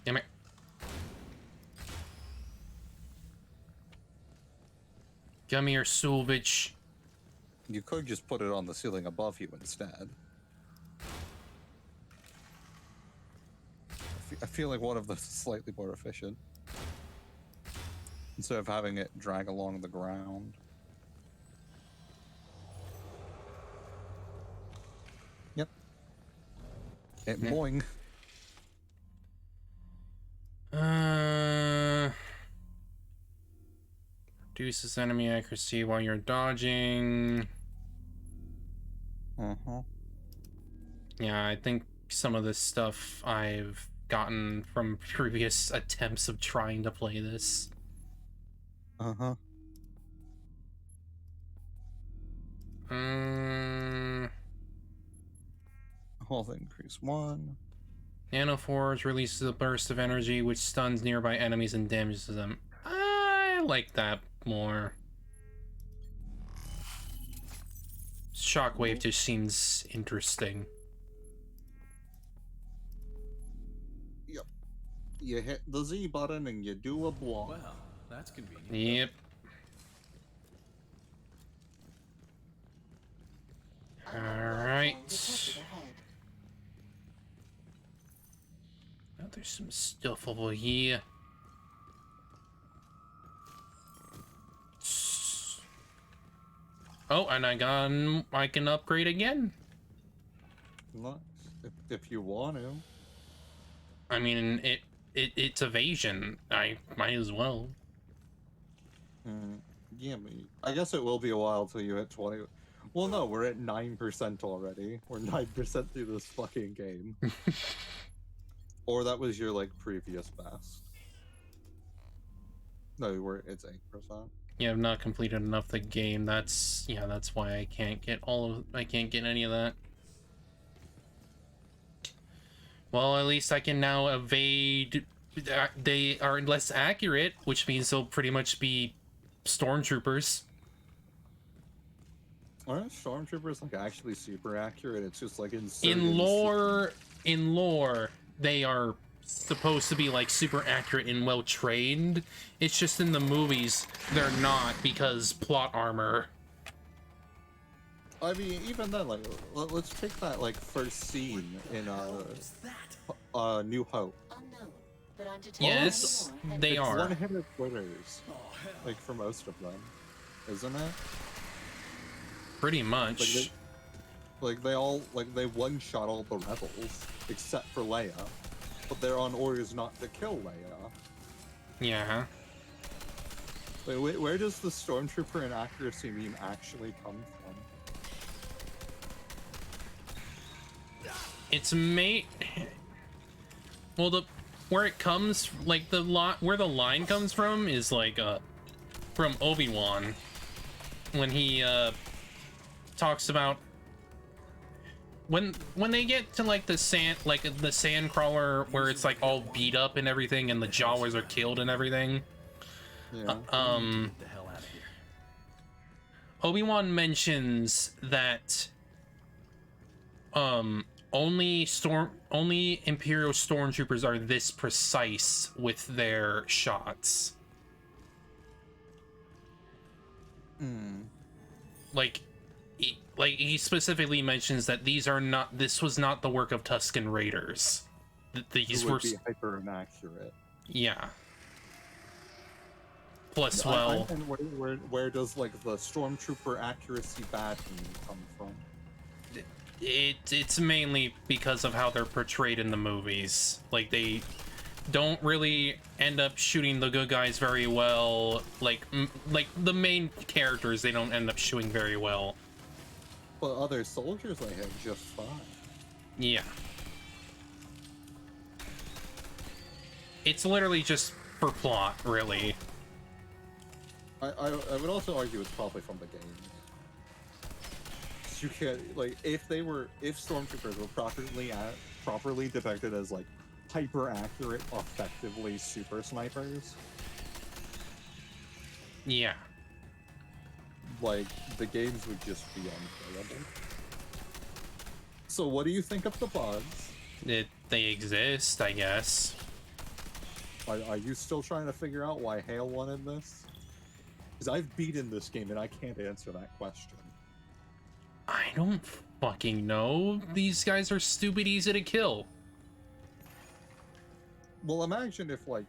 Speaker 1: Damn it. Come here, salvage.
Speaker 8: You could just put it on the ceiling above you instead. I feel like one of those is slightly more efficient. Instead of having it drag along the ground. Yep. Boing.
Speaker 1: Reduces enemy accuracy while you're dodging. Yeah, I think some of this stuff I've gotten from previous attempts of trying to play this.
Speaker 8: Health increase 1.
Speaker 1: Nanoforge releases a burst of energy which stuns nearby enemies and damages them. I like that more. Shockwave just seems interesting.
Speaker 8: Yep. You hit the Z button and you do a block.
Speaker 2: Well, that's convenient.
Speaker 1: Yep. Alright. Oh, there's some stuff over here. Oh, and I can upgrade again.
Speaker 8: Nice. If you want to.
Speaker 1: I mean, it's evasion. I might as well.
Speaker 8: Yeah, I guess it will be a while till you hit 20. Well, no, we're at 9% already. We're 9% through this fucking game. Or that was your, like, previous best. No, it's 8%.
Speaker 1: Yeah, I've not completed enough of the game. That's why I can't get any of that. Well, at least I can now evade. They are less accurate, which means they'll pretty much be stormtroopers.
Speaker 8: Aren't stormtroopers like actually super accurate? It's just like
Speaker 1: in lore, they are supposed to be like super accurate and well trained. It's just in the movies they're not because plot armor.
Speaker 8: I mean, even then, like, let's take that like first scene in New Hope.
Speaker 1: Yes, they are.
Speaker 8: One-hitter quitters, like for most of them, isn't it?
Speaker 1: Pretty much.
Speaker 8: They one-shot all the rebels except for Leia, but they're on orders not to kill Leia.
Speaker 1: Yeah.
Speaker 8: Wait, where does the Stormtrooper inaccuracy meme actually come from?
Speaker 1: It's well, where it comes, like where the line comes from is like from Obi-Wan when he talks about when they get to like the sand crawler where it's like all beat up and everything and the Jawas are killed and everything.
Speaker 8: Yeah.
Speaker 1: Obi-Wan mentions that only Imperial stormtroopers are this precise with their shots. Like he specifically mentions that this was not the work of Tusken Raiders. These were
Speaker 8: be hyper inaccurate.
Speaker 1: Yeah. Plus,
Speaker 8: and where does like the stormtrooper accuracy badging come from?
Speaker 1: It's mainly because of how they're portrayed in the movies. Like, they don't really end up shooting the good guys very well. Like the main characters, they don't end up shooting very well.
Speaker 8: But other soldiers I hit just fine.
Speaker 1: Yeah. It's literally just for plot, really.
Speaker 8: I would also argue it's probably from the game. You can't, like, if stormtroopers were properly depicted as like hyper accurate, effectively super snipers.
Speaker 1: Yeah.
Speaker 8: Like, the games would just be unplayable. So what do you think of the bugs?
Speaker 1: They exist, I guess.
Speaker 8: Are you still trying to figure out why Hale wanted this? Because I've beaten this game and I can't answer that question.
Speaker 1: I don't fucking know. These guys are stupid easy to kill.
Speaker 8: Well, imagine if, like,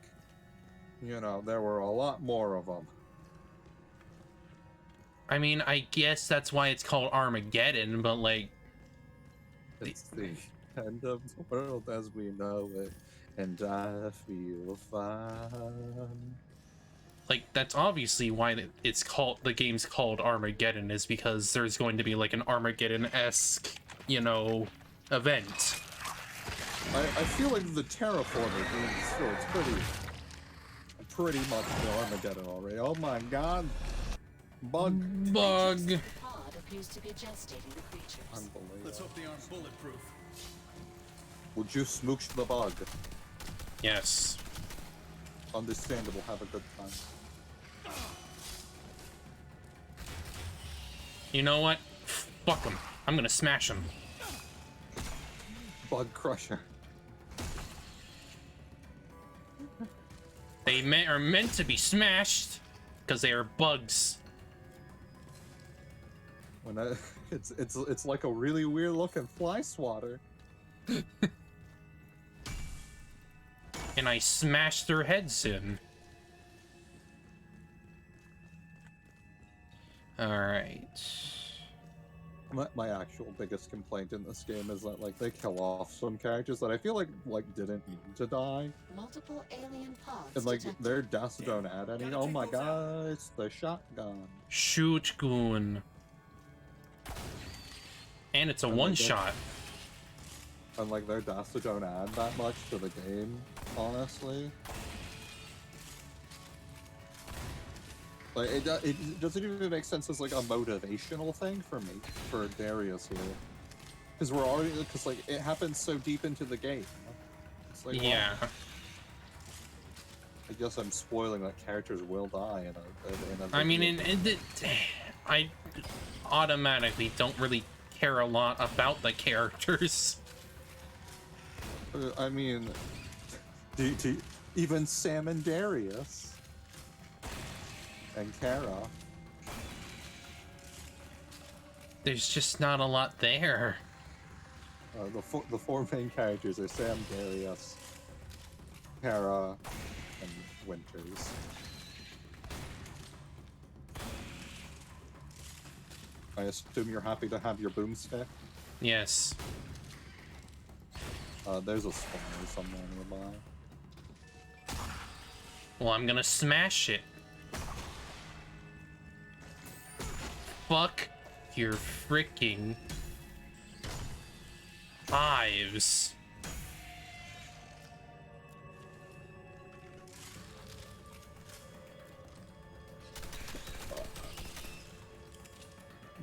Speaker 8: you know, there were a lot more of them.
Speaker 1: I mean, I guess that's why it's called Armageddon, but, like...
Speaker 8: It's the end of the world as we know it, and I feel fine.
Speaker 1: Like, that's obviously why the game's called Armageddon, is because there's going to be, like, an Armageddon-esque, you know, event.
Speaker 8: I feel like the terraforming means so it's pretty much the Armageddon already. Oh my god. Bug.
Speaker 7: The pod appears to be gestating the creatures.
Speaker 8: Unbelievable.
Speaker 10: Let's hope they aren't bulletproof.
Speaker 8: Would you smooch the bug?
Speaker 1: Yes.
Speaker 8: Understandable, have a good time.
Speaker 1: You know what? Fuck them. I'm gonna smash them.
Speaker 8: Bug crusher.
Speaker 1: They are meant to be smashed because they are bugs.
Speaker 8: When it's like a really weird looking fly swatter.
Speaker 1: And I smashed their heads in. Alright.
Speaker 8: My actual biggest complaint in this game is that, like, they kill off some characters that I feel like didn't need to die.
Speaker 7: Multiple alien pods
Speaker 8: And, like,
Speaker 7: detected.
Speaker 8: their deaths don't add any. Oh my god, it's the shotgun.
Speaker 1: Shoot goon. And it's a one-shot.
Speaker 8: And, like, their deaths don't add that much to the game, honestly. Like, it doesn't even make sense as, like, a motivational thing for me, for Darius here. Because like, it happens so deep into the game. It's like,
Speaker 1: Yeah.
Speaker 8: well, I guess I'm spoiling that characters will die in a
Speaker 1: I mean, I automatically don't really care a lot about the characters.
Speaker 8: I mean, even Sam and Darius. And Kara.
Speaker 1: There's just not a lot there.
Speaker 8: The four main characters are Sam, Darius, Kara, and Winters. I assume you're happy to have your boomstick?
Speaker 1: Yes.
Speaker 8: There's a spawner somewhere nearby.
Speaker 1: Well, I'm gonna smash it. Fuck your freaking hives.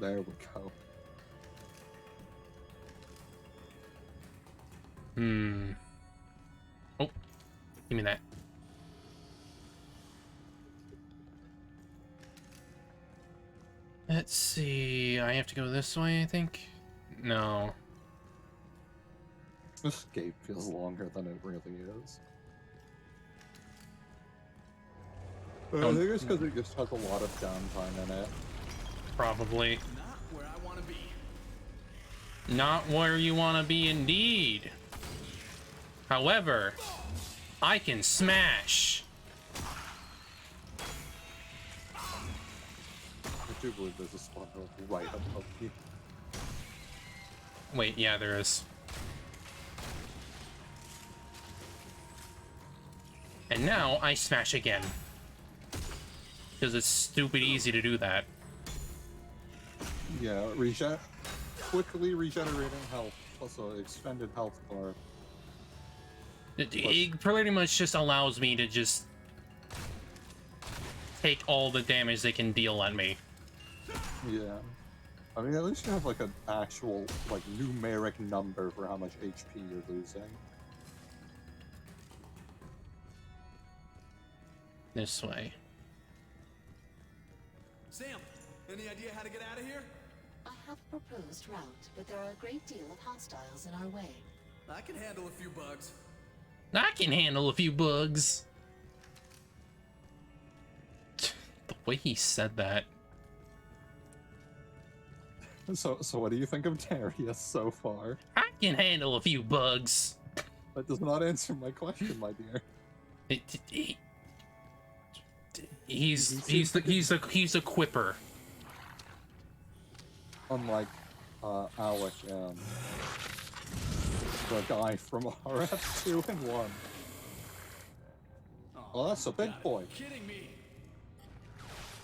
Speaker 8: There we go.
Speaker 1: Oh, give me that. Let's see. I have to go this way, I think. No.
Speaker 8: This game feels longer than it really is. I think it's because it just has a lot of downtime in it.
Speaker 1: Probably.
Speaker 10: Not where I want to be.
Speaker 1: Not where you want to be, indeed. However, I can smash.
Speaker 8: I do believe there's a spot right above you.
Speaker 1: Wait, yeah, there is. And now I smash again. Because it's stupid easy to do that.
Speaker 8: Yeah, quickly regenerating health, also extended health bar.
Speaker 1: It pretty much just allows me to just take all the damage they can deal at me.
Speaker 8: Yeah. I mean, at least you have like an actual, like, numeric number for how much HP you're losing.
Speaker 1: This way.
Speaker 10: Sam, any idea how to get out of here?
Speaker 7: I have a proposed route, but there are a great deal of hostiles in our way.
Speaker 10: I can handle a few bugs.
Speaker 1: I can handle a few bugs. The way he said that.
Speaker 8: So what do you think of Darius so far?
Speaker 1: I can handle a few bugs.
Speaker 8: That does not answer my question, my dear.
Speaker 1: He's a quipper.
Speaker 8: Unlike Alec and the guy from RF2 and 1. Oh, that's a big boy.
Speaker 10: Kidding me.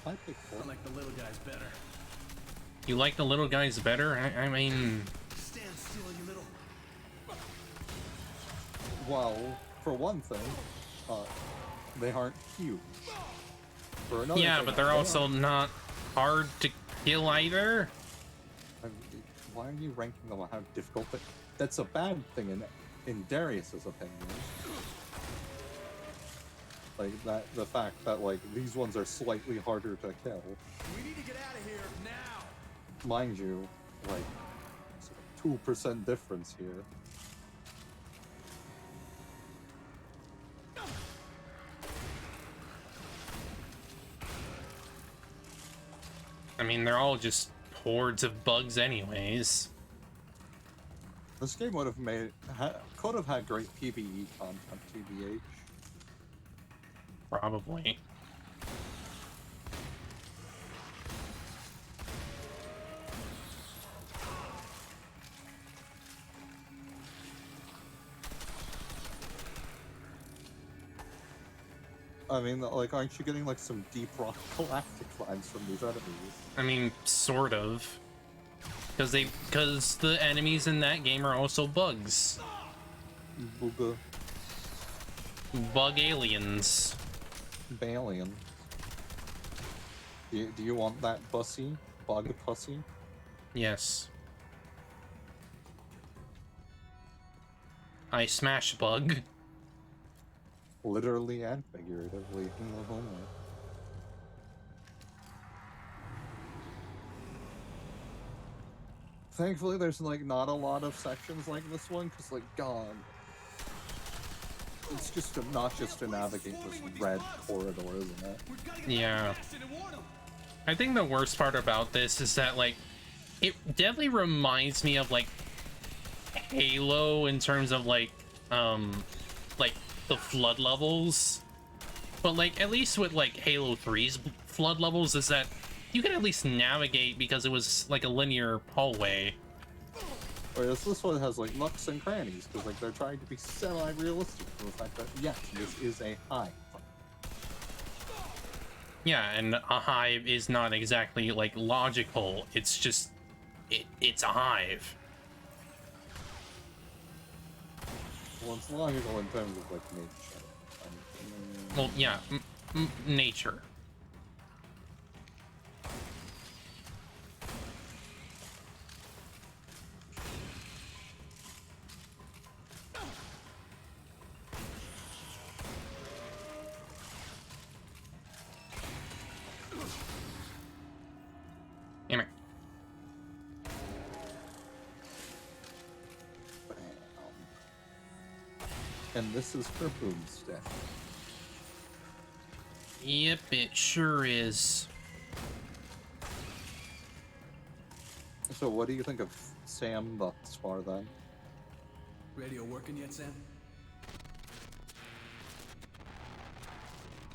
Speaker 8: Hi, big boy.
Speaker 10: I like the little guys better.
Speaker 1: You like the little guys better? I mean...
Speaker 10: Stand still, you little...
Speaker 8: Well, for one thing, they aren't huge. For another
Speaker 1: yeah,
Speaker 8: thing,
Speaker 1: but they're also not hard to kill either.
Speaker 8: I mean, why are you ranking them on how difficult? That's a bad thing in Darius's opinion. Like that, the fact that like these ones are slightly harder to kill.
Speaker 10: We need to get out of here now.
Speaker 8: Mind you, like it's a 2% difference here.
Speaker 1: I mean, they're all just hordes of bugs anyways.
Speaker 8: This game would have could have had great PvE content, TBH.
Speaker 1: Probably.
Speaker 8: I mean, like, aren't you getting like some deep rock galactic vibes from these enemies?
Speaker 1: I mean, sort of. Because the enemies in that game are also bugs.
Speaker 8: Booga.
Speaker 1: Bug aliens.
Speaker 8: Balian. Do you want that bussy? Bug pussy?
Speaker 1: Yes. I smash bug.
Speaker 8: Literally and figuratively. Thankfully, there's like not a lot of sections like this one, because like, God, it's just not just to navigate this red corridor, isn't it?
Speaker 1: Yeah. I think the worst part about this is that like, it definitely reminds me of like Halo in terms of like the flood levels, but like at least with like Halo 3's flood levels is that you can at least navigate because it was like a linear hallway.
Speaker 8: Whereas this one has like nooks and crannies because like they're trying to be semi-realistic for the fact that yes, this is a hive.
Speaker 1: Yeah, and a hive is not exactly like logical. It's just it's a hive.
Speaker 8: Well, it's logical in terms of like nature.
Speaker 1: Well, yeah, nature. Damn it.
Speaker 8: And this is for Boomstick.
Speaker 1: Yep, it sure is.
Speaker 8: So what do you think of Sam thus far, then?
Speaker 5: Radio working yet, Sam?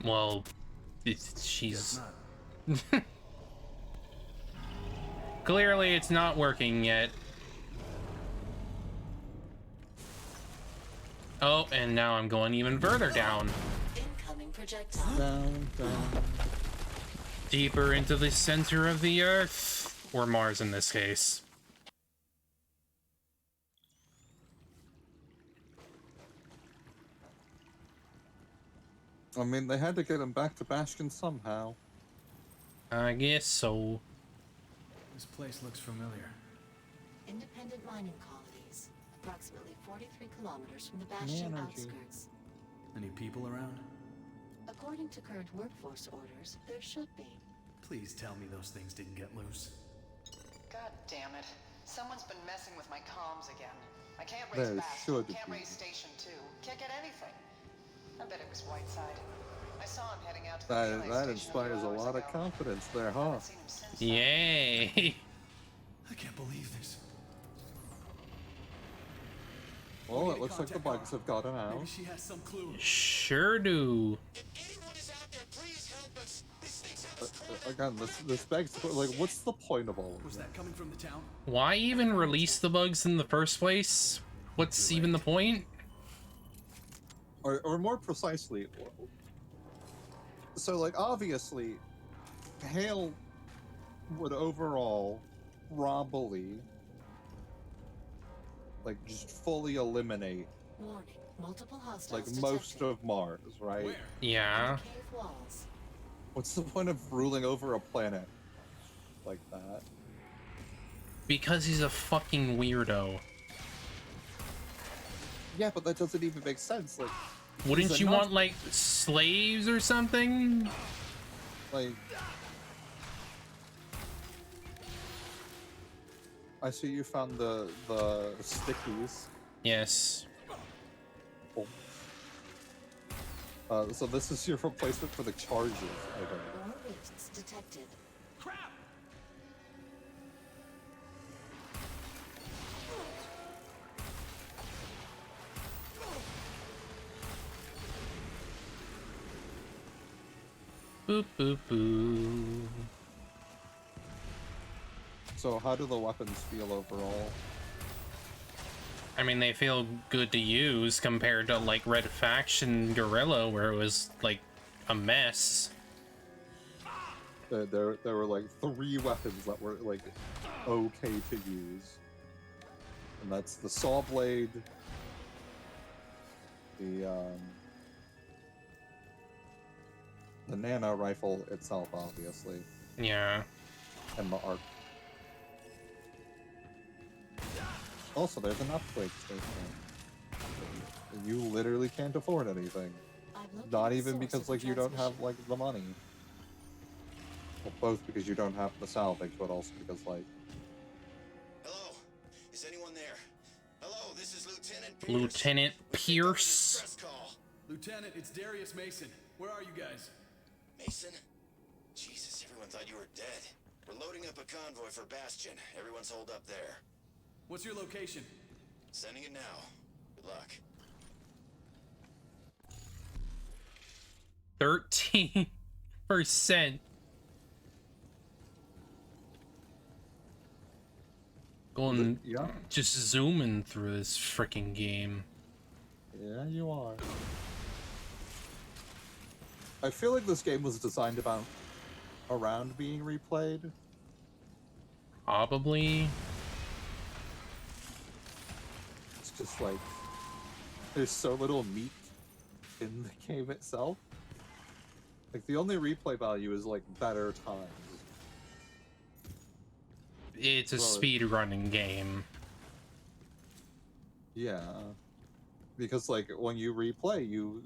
Speaker 1: Well, she's... Clearly it's not working yet. Oh, and now I'm going even further down.
Speaker 7: Incoming projectile.
Speaker 8: Down, down.
Speaker 1: Deeper into the center of the Earth. Or Mars in this case.
Speaker 8: I mean, they had to get him back to Bastion somehow.
Speaker 1: I guess so.
Speaker 5: This place looks familiar.
Speaker 7: Independent mining colonies, approximately 43 kilometers from the Bastion outskirts.
Speaker 5: Any people around?
Speaker 7: According to current workforce orders, there should be.
Speaker 5: Please tell me those things didn't get loose.
Speaker 14: God damn it. Someone's been messing with my comms again. I can't raise Bastion, can't raise Station 2, can't get anything. I bet it was Whiteside. I saw him heading out to the relay
Speaker 8: That
Speaker 14: station
Speaker 8: inspires a lot of confidence there, huh?
Speaker 1: Yay!
Speaker 5: I can't believe this.
Speaker 8: Well, it looks like the bugs have gotten out.
Speaker 5: Maybe she has some clue.
Speaker 1: Sure do.
Speaker 8: Again, this begs, like, what's the point of all of
Speaker 5: Was that coming from the town?
Speaker 1: Why even release the bugs in the first place? What's even the point?
Speaker 8: Or more precisely, so, like, obviously, Hale would overall probably, like, just fully eliminate,
Speaker 7: Warning, multiple hostiles
Speaker 8: like,
Speaker 7: detected.
Speaker 8: most of Mars, right?
Speaker 5: Where?
Speaker 1: Yeah.
Speaker 7: Cave walls.
Speaker 8: What's the point of ruling over a planet like that?
Speaker 1: Because he's a fucking weirdo.
Speaker 8: Yeah, but that doesn't even make sense. Like,
Speaker 1: Wouldn't you want, like, slaves or something?
Speaker 8: Like, I see you found the stickies.
Speaker 1: Yes.
Speaker 8: Oh. So this is your replacement for the charges, I think.
Speaker 7: Ore rifts detected.
Speaker 5: Crap!
Speaker 1: Boop, boop, boop.
Speaker 8: So how do the weapons feel overall?
Speaker 1: I mean, they feel good to use compared to, like, Red Faction Guerrilla, where it was, like, a mess.
Speaker 8: There were, like, 3 weapons that were, like, okay to use. And that's the saw blade, the nano rifle itself, obviously.
Speaker 1: Yeah.
Speaker 8: And the arc. Also, there's an upgrade station. You literally can't afford anything. Not even because, like, you don't have, like, the money. Well, both because you don't have the salvage, but also because, like...
Speaker 9: Hello? Is anyone there? Hello, this is Lieutenant Pierce.
Speaker 1: Lieutenant Pierce.
Speaker 9: Press call.
Speaker 5: Lieutenant, it's Darius Mason. Where are you guys?
Speaker 9: Mason? Jesus, everyone thought you were dead. We're loading up a convoy for Bastion. Everyone's holed up there.
Speaker 5: What's your location?
Speaker 9: Sending it now. Good luck.
Speaker 1: 13%. Going,
Speaker 8: yeah.
Speaker 1: Just zooming through this freaking game.
Speaker 8: Yeah, you are. I feel like this game was designed around being replayed.
Speaker 1: Probably.
Speaker 8: It's just like, there's so little meat in the game itself. Like, the only replay value is, like, better times.
Speaker 1: It's a speedrunning game.
Speaker 8: Yeah. Because, like, when you replay, you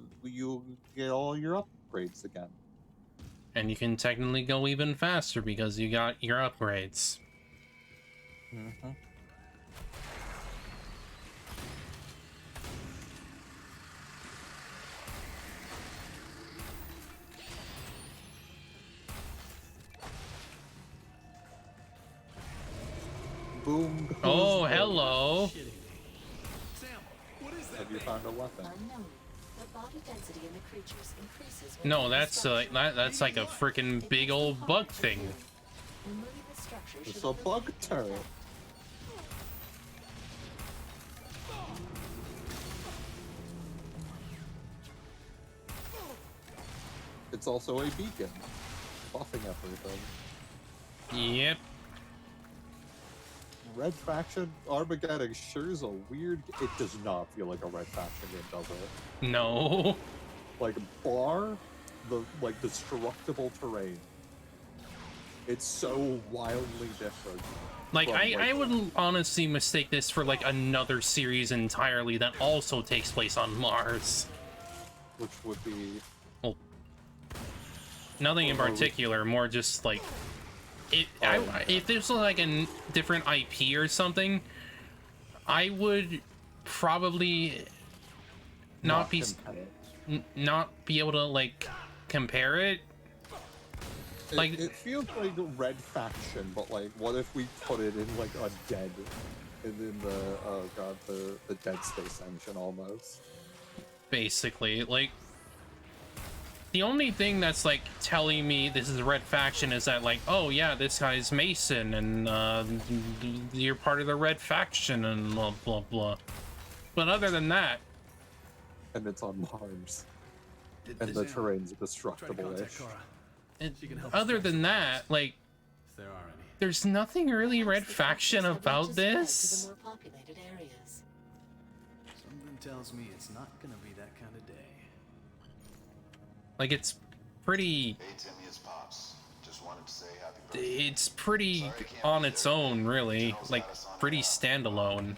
Speaker 8: get all your upgrades again.
Speaker 1: And you can technically go even faster because you got your upgrades.
Speaker 8: Mm-hmm. Boom.
Speaker 1: Oh, hello.
Speaker 8: Have you found a weapon?
Speaker 7: The body density in the creatures increases with
Speaker 1: No, that's that's like a freaking big old bug thing.
Speaker 7: removing the structure
Speaker 8: It's
Speaker 7: should
Speaker 8: a bug turret. It's also a beacon, buffing everything.
Speaker 1: Yep.
Speaker 8: Red Faction Armageddon sure is a weird. It does not feel like a Red Faction game, does it?
Speaker 1: No.
Speaker 8: Like bar the destructible terrain. It's so wildly different.
Speaker 1: Like
Speaker 8: from,
Speaker 1: I would honestly mistake this for like another series entirely that also takes place on Mars.
Speaker 8: Which would be
Speaker 1: Well, nothing in particular, more just like if this was like a different IP or something, I would probably not be able to like compare it. Like
Speaker 8: it feels like Red Faction, but like what if we put it in like a Dead, and in the Dead Space engine almost.
Speaker 1: Basically, like the only thing that's like telling me this is Red Faction is that like, oh yeah, this guy's Mason and you're part of the Red Faction and blah blah blah. But other than that,
Speaker 8: and it's on Mars, and the terrain's destructible-ish.
Speaker 1: Other than that, like, there's nothing really Red Faction about this.
Speaker 10: Something tells me it's not gonna be that kind of day.
Speaker 1: Like, it's pretty.
Speaker 15: Hey, Timmy, it's Pops. Just wanted to say happy birthday.
Speaker 1: It's pretty on its own, really. Like, pretty standalone.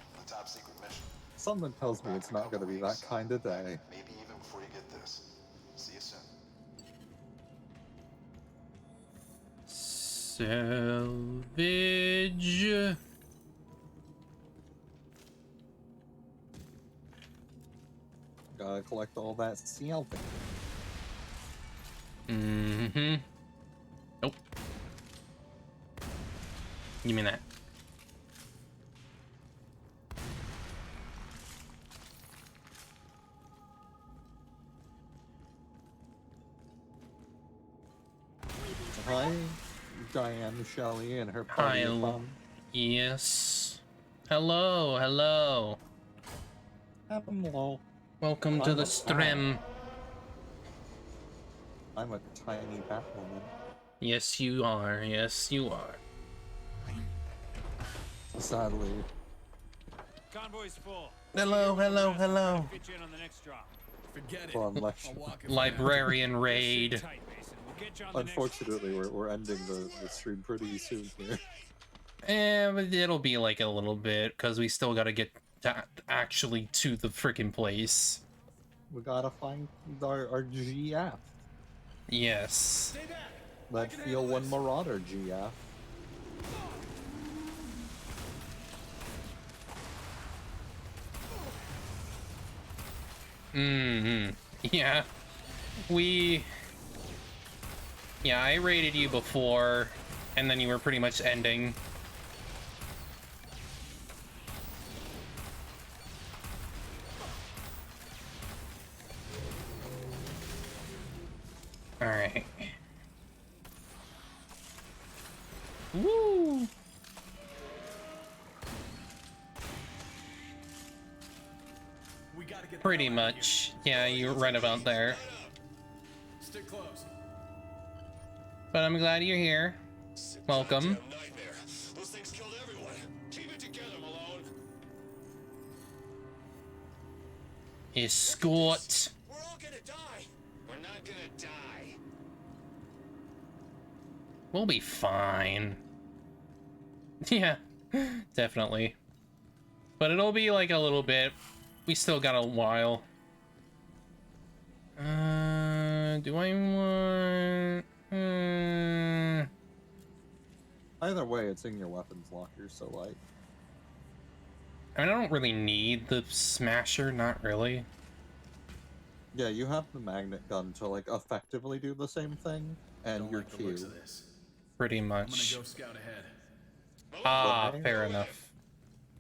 Speaker 8: Something tells me it's not going to be that kind of day.
Speaker 15: Maybe even before you get this. See you soon.
Speaker 1: Salvage.
Speaker 8: Gotta collect all that salvage.
Speaker 1: Mm-hmm. Nope. Give me that.
Speaker 8: Hi, Diane Shelley and her party of fun.
Speaker 1: Yes. Hello, hello.
Speaker 8: Hello.
Speaker 1: Welcome to the stream.
Speaker 8: I'm a tiny Batwoman.
Speaker 1: Yes, you are. Yes, you are.
Speaker 8: Sadly.
Speaker 16: Convoy's full.
Speaker 1: Hello, hello, hello.
Speaker 16: Get you in on the next drop. Forget
Speaker 8: Well, unless
Speaker 1: Librarian raid.
Speaker 8: Unfortunately, we're ending the stream pretty soon here.
Speaker 1: But it'll be like a little bit because we still gotta get actually to the freaking place.
Speaker 8: We gotta find our GF.
Speaker 1: Yes.
Speaker 8: That Feel One Marauder GF.
Speaker 1: Mm-hmm. Yeah. Yeah, I raided you before, and then you were pretty much ending. Alright. Woo! Pretty much. Yeah, you're right about there.
Speaker 10: Stick close.
Speaker 1: But I'm glad you're here. Welcome.
Speaker 3: Those things killed everyone. Keep it together, Malone.
Speaker 1: Escort.
Speaker 3: We're all gonna die. We're not gonna die.
Speaker 1: We'll be fine. Yeah, definitely. But it'll be like a little bit. We still got a while. Do I want...
Speaker 8: Either way, it's in your weapons locker, so like.
Speaker 1: I mean, I don't really need the smasher, not really.
Speaker 8: Yeah, you have the magnet gun to like effectively do the same thing, and your
Speaker 2: the looks
Speaker 8: Q.
Speaker 2: of this.
Speaker 1: Pretty
Speaker 2: I'm
Speaker 1: much.
Speaker 2: gonna go scout ahead.
Speaker 1: Ah, fair enough.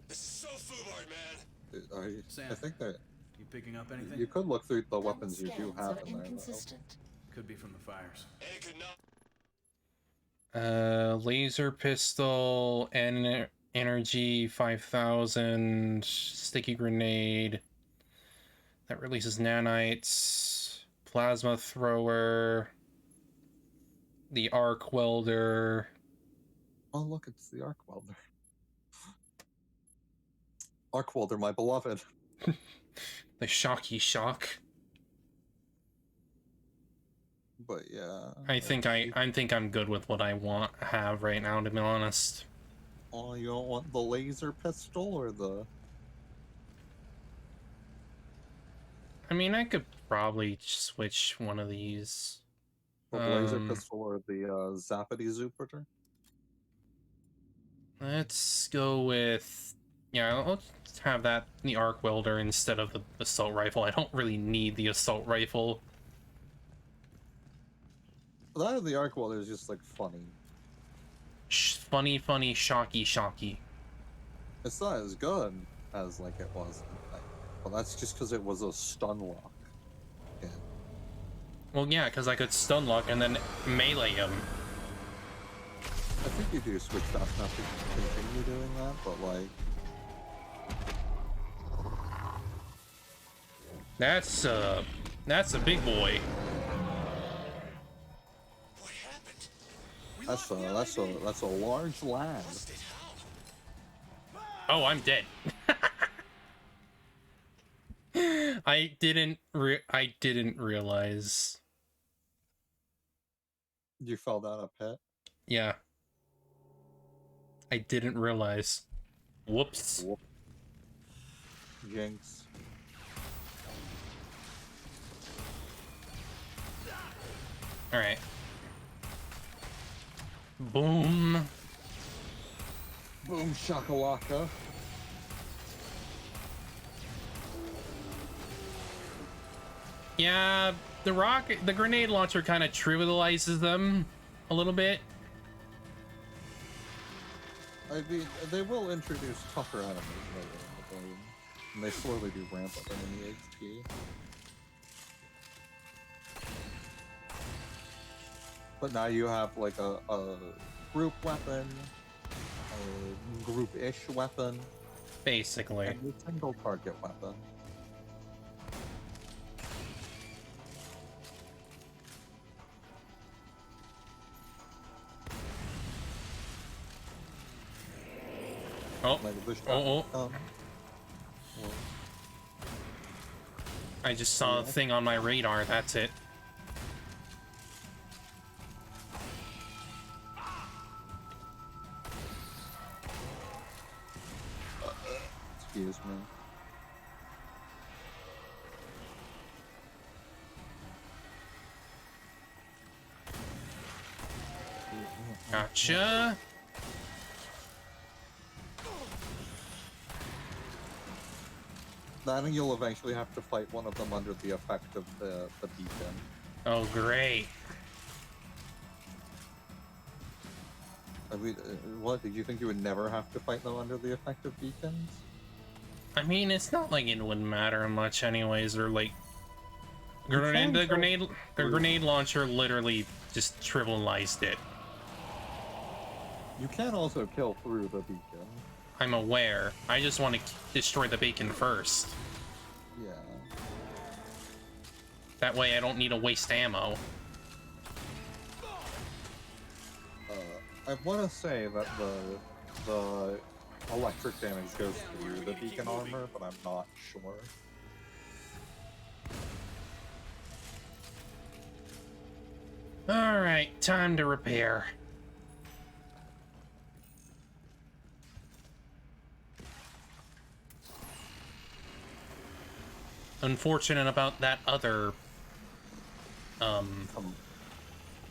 Speaker 9: This is so foolhard, man.
Speaker 2: Sam,
Speaker 8: I think that
Speaker 2: you picking up anything?
Speaker 8: you could look through the
Speaker 7: Thermal
Speaker 8: weapons you do
Speaker 7: scans
Speaker 8: have
Speaker 7: are
Speaker 8: in there, though.
Speaker 7: inconsistent.
Speaker 2: Could be from the fires.
Speaker 9: It could not.
Speaker 1: Laser pistol, energy 5000, sticky grenade that releases nanites, plasma thrower, the arc welder.
Speaker 8: Oh, look, it's the arc welder. Arc welder, my beloved.
Speaker 1: The shocky shock.
Speaker 8: But yeah.
Speaker 1: I think I'm good with what I have right now, to be honest.
Speaker 8: Oh, you don't want the laser pistol or the?
Speaker 1: I mean, I could probably switch one of these.
Speaker 8: The laser pistol or the Zappity Zooper?
Speaker 1: Let's go with, yeah, let's have that, the arc welder instead of the assault rifle. I don't really need the assault rifle.
Speaker 8: That or the arc welder is just like funny.
Speaker 1: Funny, shocky.
Speaker 8: It's not as good as like it was, but that's just because it was a stun lock. Yeah.
Speaker 1: Well, yeah, because I could stun lock and then melee him.
Speaker 8: I think you do switch fast enough to continue doing that, but like.
Speaker 1: That's a big boy.
Speaker 8: That's a large lad.
Speaker 1: Oh, I'm dead. I didn't realize.
Speaker 8: You fell down a pit?
Speaker 1: Yeah. I didn't realize. Whoops.
Speaker 8: Whoop. Jinx.
Speaker 1: Alright. Boom.
Speaker 8: Boom shakalaka.
Speaker 1: Yeah, the grenade launcher kind of trivializes them a little bit.
Speaker 8: I mean, they will introduce tougher enemies later in the game, and they slowly do ramp up enemy HP. But now you have like a group weapon, a group-ish weapon,
Speaker 1: basically,
Speaker 8: and a single target weapon.
Speaker 1: Oh. I just saw a thing on my radar, that's it.
Speaker 8: Excuse me.
Speaker 1: Gotcha.
Speaker 8: Then you'll eventually have to fight one of them under the effect of the beacon.
Speaker 1: Oh, great.
Speaker 8: I mean, what, did you think you would never have to fight them under the effect of beacons?
Speaker 1: I mean, it's not like it wouldn't matter much anyways, or like... The grenade launcher literally just trivialized it.
Speaker 8: You can also kill through the beacon.
Speaker 1: I'm aware. I just want to destroy the beacon first.
Speaker 8: Yeah.
Speaker 1: That way I don't need to waste ammo.
Speaker 8: I want to say that the electric damage goes through the beacon armor, but I'm not sure.
Speaker 1: Alright, time to repair. Unfortunate about that other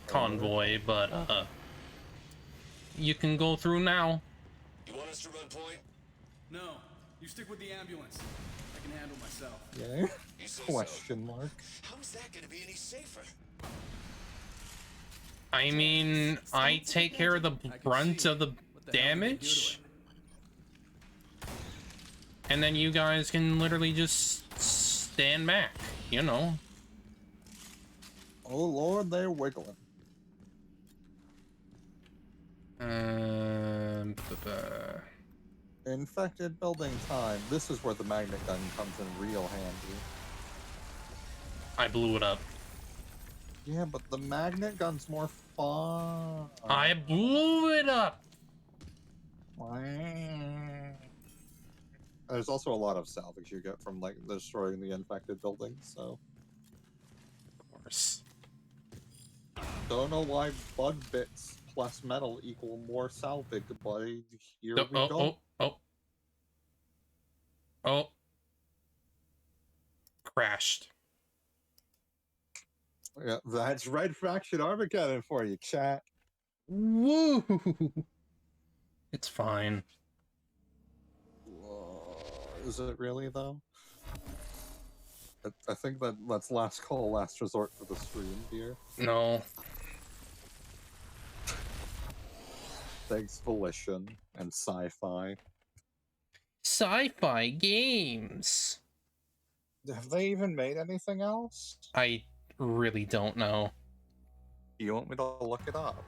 Speaker 1: convoy, but you can go through now.
Speaker 9: You want us to run point?
Speaker 10: No, you stick with the ambulance. I can handle myself.
Speaker 8: Yeah.
Speaker 9: You say
Speaker 8: Question mark.
Speaker 9: How is that gonna be any safer?
Speaker 1: I mean, I take care of the brunt of the damage. And then you guys can literally just stand back, you know.
Speaker 8: Oh lord, they're wiggling. Infected building time. This is where the magnet gun comes in real handy.
Speaker 1: I blew it up.
Speaker 8: Yeah, but the magnet gun's more fun.
Speaker 1: I blew it up.
Speaker 8: There's also a lot of salvage you get from like destroying the infected buildings, so.
Speaker 1: Of course.
Speaker 8: Don't know why bug bits plus metal equal more salvage, but here we go.
Speaker 1: Oh. Crashed.
Speaker 8: Yeah, that's Red Faction Armageddon for you, chat.
Speaker 1: Woo! It's fine.
Speaker 8: Is it really, though? I think that's last call, last resort for the stream, dear.
Speaker 1: No.
Speaker 8: Thanks, Volition and Sci-Fi.
Speaker 1: Sci-Fi games.
Speaker 8: Have they even made anything else?
Speaker 1: I really don't know.
Speaker 8: You want me to look it up?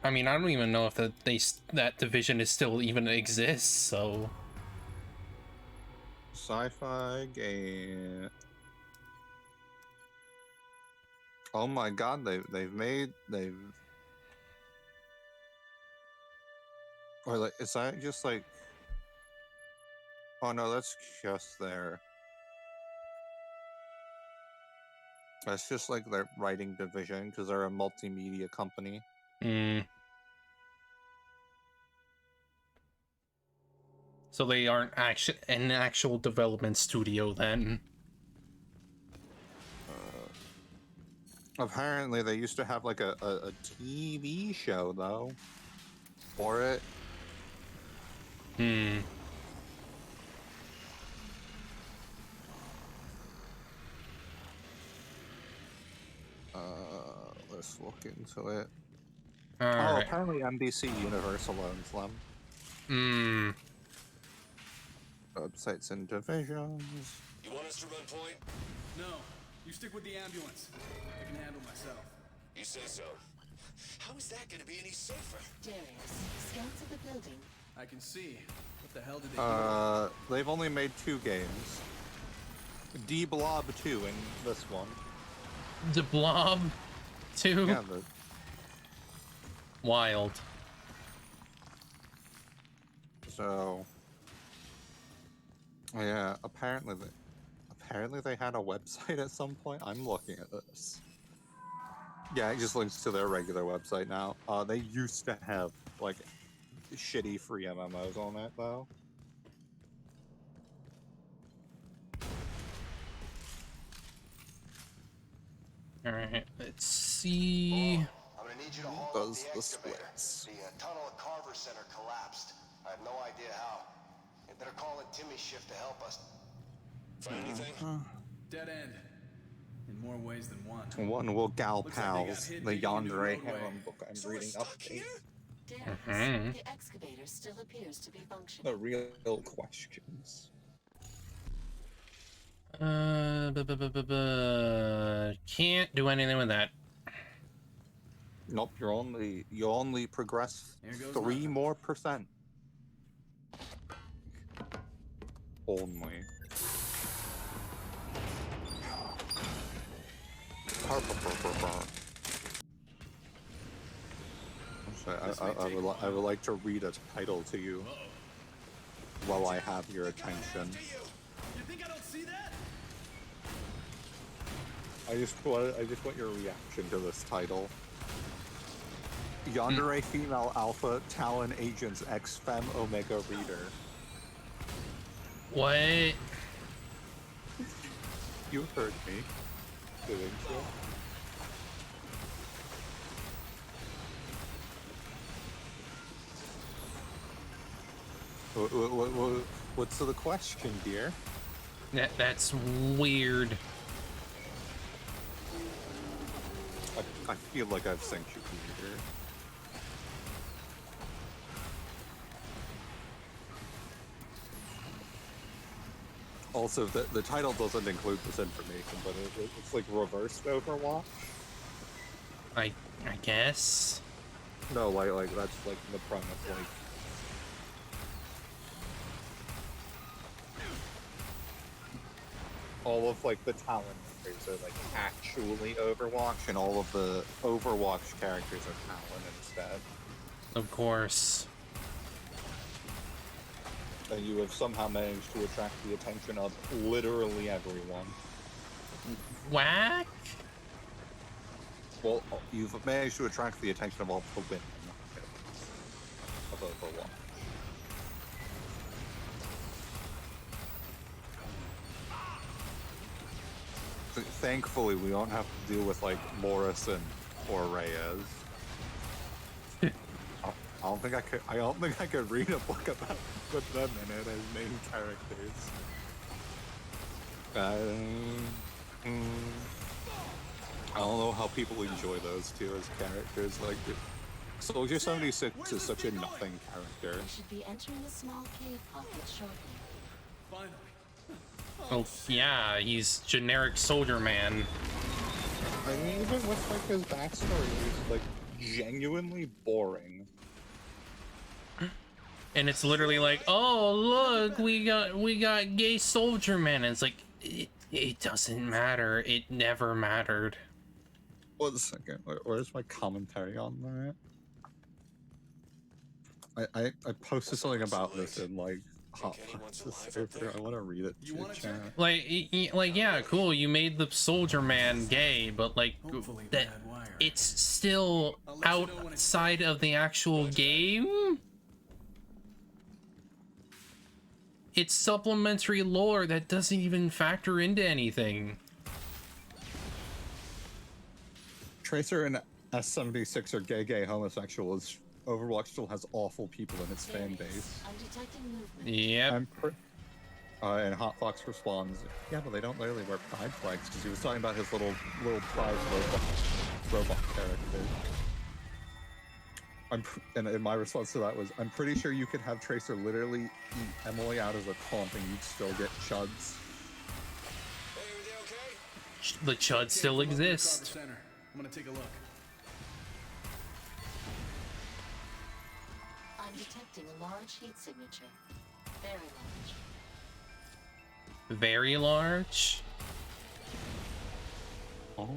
Speaker 1: I mean, I don't even know if that division is still even exists, so...
Speaker 8: Sci-Fi game... Oh my god, they've... Or like, is that just like... Oh no, that's just their... That's just like their writing division, because they're a multimedia company.
Speaker 1: So they aren't an actual development studio then.
Speaker 8: Apparently they used to have like a TV show though for it. Let's look into it.
Speaker 1: Right.
Speaker 8: Apparently NBC Universal owns them. Websites and divisions.
Speaker 9: You want us to run point?
Speaker 10: No, you stick with the ambulance. I can handle myself.
Speaker 9: You say so. How is that gonna be any safer?
Speaker 7: Darius, scouts of the building.
Speaker 10: I can see. What the hell did they do?
Speaker 8: They've only made 2 games. D-Blob 2 and this one.
Speaker 1: The Blob 2?
Speaker 8: Yeah,
Speaker 1: Wild.
Speaker 8: So... Yeah, apparently they had a website at some point. I'm looking at this. Yeah, it just links to their regular website now. They used to have, like, shitty free MMOs on it, though.
Speaker 1: Alright, let's see...
Speaker 15: I'm gonna need you to hold
Speaker 8: Does the splits.
Speaker 15: The tunnel at Carver Center collapsed. I have no idea how. You better call in Timmy's shift to help us.
Speaker 9: Find anything?
Speaker 10: Dead end. In more ways than one.
Speaker 8: One will gal
Speaker 10: Looks like they got
Speaker 8: pals,
Speaker 10: hit
Speaker 8: the
Speaker 10: digging into the
Speaker 8: Yandere
Speaker 10: roadway.
Speaker 8: harem book I'm
Speaker 9: So
Speaker 8: reading
Speaker 9: we're
Speaker 8: up
Speaker 9: stuck
Speaker 8: to.
Speaker 9: here?
Speaker 7: Darius, the excavator still appears to be functioning.
Speaker 8: The real questions.
Speaker 1: Can't do anything with that.
Speaker 8: Nope, you only progress 3 more %. Only. I would like to read a title to you while I have your attention.
Speaker 10: You think I don't see that?
Speaker 8: I just want your reaction to this title. Yandere Female Alpha Talon Agents X Fem Omega Reader.
Speaker 1: What?
Speaker 8: You heard me. Didn't you? What's the question, dear?
Speaker 1: That's weird.
Speaker 8: I feel like I've sent you here. Also, the title doesn't include this information, but it's like reversed Overwatch.
Speaker 1: I guess.
Speaker 8: No, like that's like the premise, like. All of like the talent are like actually Overwatch, and all of the Overwatch characters are Talon instead.
Speaker 1: Of course.
Speaker 8: And you have somehow managed to attract the attention of literally everyone.
Speaker 1: Whack?
Speaker 8: Well, you've managed to attract the attention of all the women of Overwatch. Thankfully, we don't have to deal with like Morrison or Reyes. I don't think I could read a book about put them in it as main characters. I don't know how people enjoy those two as characters. Like, Soldier 76 is such a nothing character.
Speaker 7: We should be entering a small cave pocket shortly.
Speaker 10: Finally.
Speaker 1: Oh yeah, he's generic soldier man.
Speaker 8: I mean, even with like his backstory, he's like genuinely boring.
Speaker 1: And it's literally like, oh look, we got gay soldier man. And it's like, it doesn't matter. It never mattered.
Speaker 8: 1 second. Where's my commentary on that? I posted something about this in like Hot Server. I want to read it to chat.
Speaker 1: Like yeah, cool. You made the soldier man gay, but like that, it's still outside of the actual game. It's supplementary lore that doesn't even factor into anything.
Speaker 8: Tracer and S76 are gay homosexuals. Overwatch still has awful people in its fan base.
Speaker 1: Yep.
Speaker 8: And Hot Fox responds, yeah, but they don't literally wear pride flags, because he was talking about his little pride robot character. And my response to that was, I'm pretty sure you could have Tracer literally eat Emily out as a comp and you'd still get chuds.
Speaker 1: The chuds still exist.
Speaker 10: I'm gonna take a look.
Speaker 7: I'm detecting a large heat signature. Very large.
Speaker 1: Very large?
Speaker 8: Oh.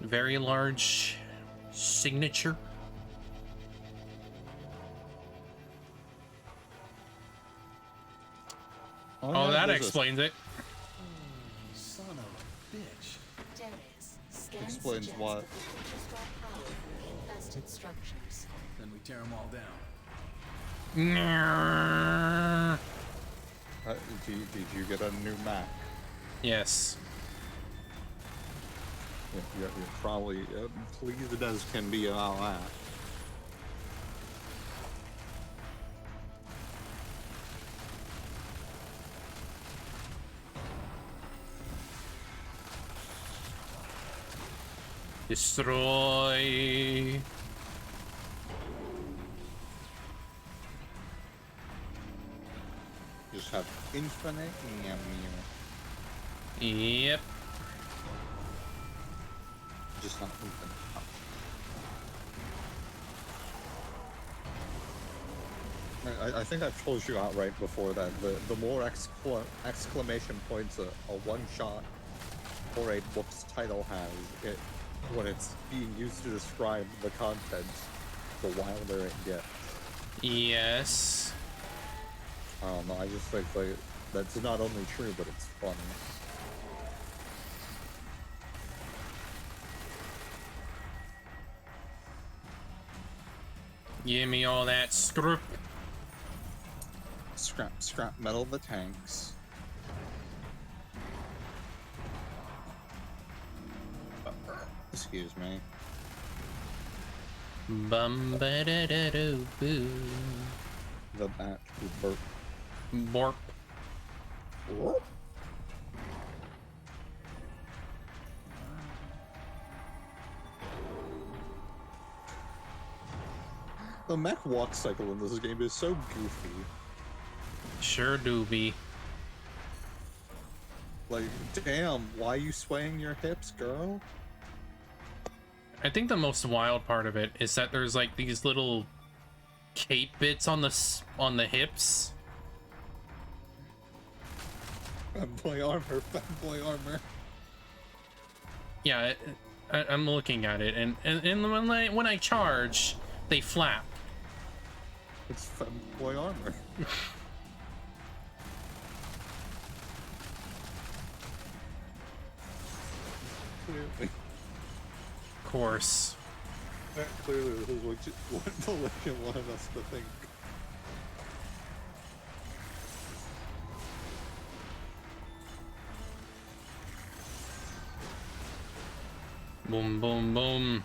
Speaker 1: Very large signature? Oh, that explains it.
Speaker 10: Son of a bitch.
Speaker 8: Explains what?
Speaker 7: Infested structures.
Speaker 10: Then we tear them all down.
Speaker 8: Did you get a new Mac?
Speaker 1: Yes.
Speaker 8: You're probably pleased as can be about that.
Speaker 1: Destroy.
Speaker 8: Just have infinite ammo.
Speaker 1: Yep.
Speaker 8: Just not infinite. I think I've told you outright before that the more exclamation points a one-shot or a book's title has, when it's being used to describe the content, the wilder it gets.
Speaker 1: Yes.
Speaker 8: I just think like that's not only true, but it's funny.
Speaker 1: Give me all that scrap.
Speaker 8: Scrap metal the tanks. Excuse me.
Speaker 1: Bum ba da da do boo.
Speaker 8: the bat who burped.
Speaker 1: Borp.
Speaker 8: What? The mech walk cycle in this game is so goofy.
Speaker 1: Sure do be.
Speaker 8: Like, damn, why are you swaying your hips, girl?
Speaker 1: I think the most wild part of it is that there's like these little cape bits on the hips.
Speaker 8: Fanboy armor, fanboy armor.
Speaker 1: Yeah, I'm looking at it, and when I charge, they flap.
Speaker 8: It's fanboy armor. Clearly.
Speaker 1: Of course.
Speaker 8: Clearly, this is what the Legion wanted us to think.
Speaker 1: Boom, boom, boom.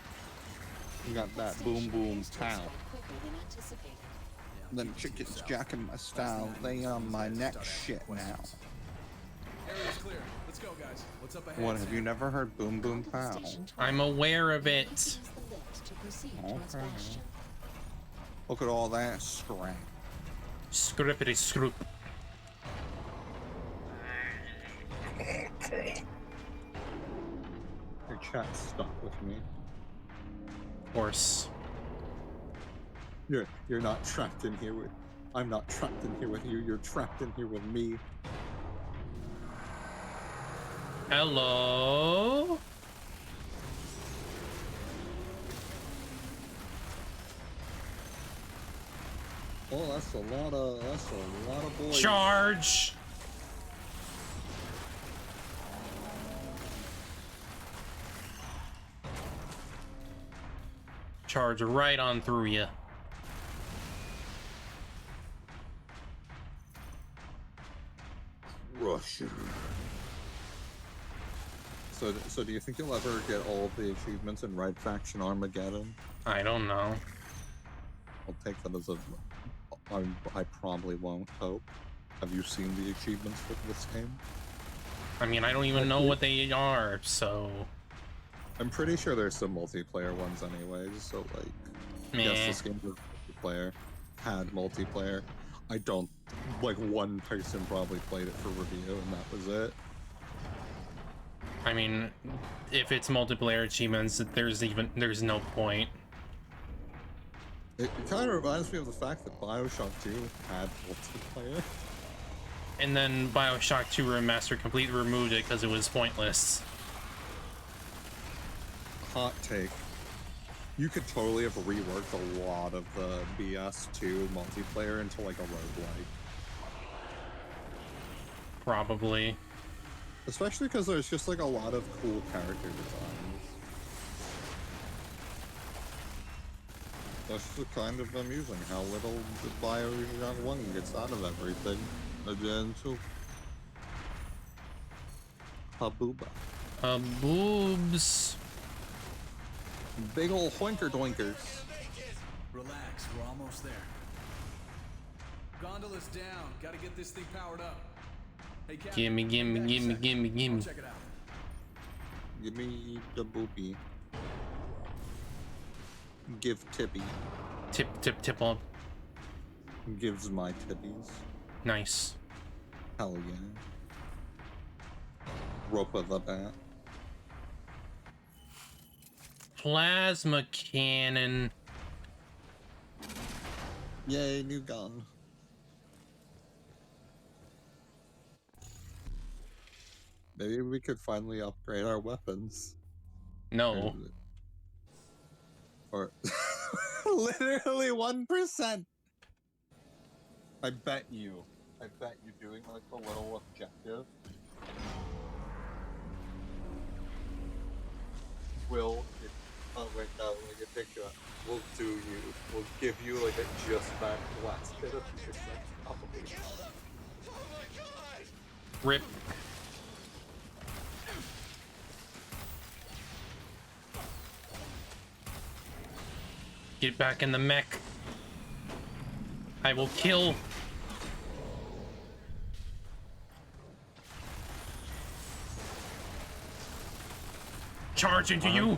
Speaker 8: You got that boom, boom, pow. Them chickens jacking my style. They on my neck shit now.
Speaker 5: Area's clear. Let's go, guys. What's up ahead?
Speaker 8: What, have you never heard boom, boom, pow?
Speaker 1: I'm aware of it.
Speaker 8: Okay. Look at all that strength.
Speaker 1: Scrippity scroop.
Speaker 8: Your chat's stuck with me.
Speaker 1: Of course.
Speaker 8: You're not trapped in here with... I'm not trapped in here with you. You're trapped in here with me.
Speaker 1: Hello?
Speaker 8: Oh, that's a lot of boys.
Speaker 1: Charge! Charge right on through you.
Speaker 8: Rush. So do you think you'll ever get all of the achievements in Red Faction Armageddon?
Speaker 1: I don't know.
Speaker 8: I'll take that as a... I probably won't hope. Have you seen the achievements for this game?
Speaker 1: I mean, I don't even know what they are, so...
Speaker 8: I'm pretty sure there's some multiplayer ones anyways, so like...
Speaker 1: Meh.
Speaker 8: Yes, this game was multiplayer. Had multiplayer. I don't... Like, one person probably played it for review, and that was it.
Speaker 1: I mean, if it's multiplayer achievements, there's no point.
Speaker 8: It kind of reminds me of the fact that Bioshock 2 had multiplayer.
Speaker 1: And then Bioshock 2 Remastered completely removed it because it was pointless.
Speaker 8: Hot take. You could totally have reworked a lot of the BS2 multiplayer into like a roguelike.
Speaker 1: Probably.
Speaker 8: Especially because there's just like a lot of cool character designs. That's just kind of amusing how little the Bioshock 1 gets out of everything. Again, too. Habooba.
Speaker 1: Boobs.
Speaker 8: Big ol' hoinker doinkers.
Speaker 5: Relax, we're almost there. Gondola's down. Gotta get this thing powered up. Hey, Captain,
Speaker 1: Gimme.
Speaker 5: check it out.
Speaker 8: Give me the boopy. Give Tippy.
Speaker 1: Tip on.
Speaker 8: Gives my tippies.
Speaker 1: Nice.
Speaker 8: Hell yeah. Rope of the bat.
Speaker 1: Plasma cannon.
Speaker 8: Yay, new gun. Maybe we could finally upgrade our weapons.
Speaker 1: No.
Speaker 8: Or literally 1%. I bet you doing like a little objective will wait, no, like a picture. We'll give you like a just that last bit of percent.
Speaker 1: Rip. Get back in the mech. I will kill. Charge into you.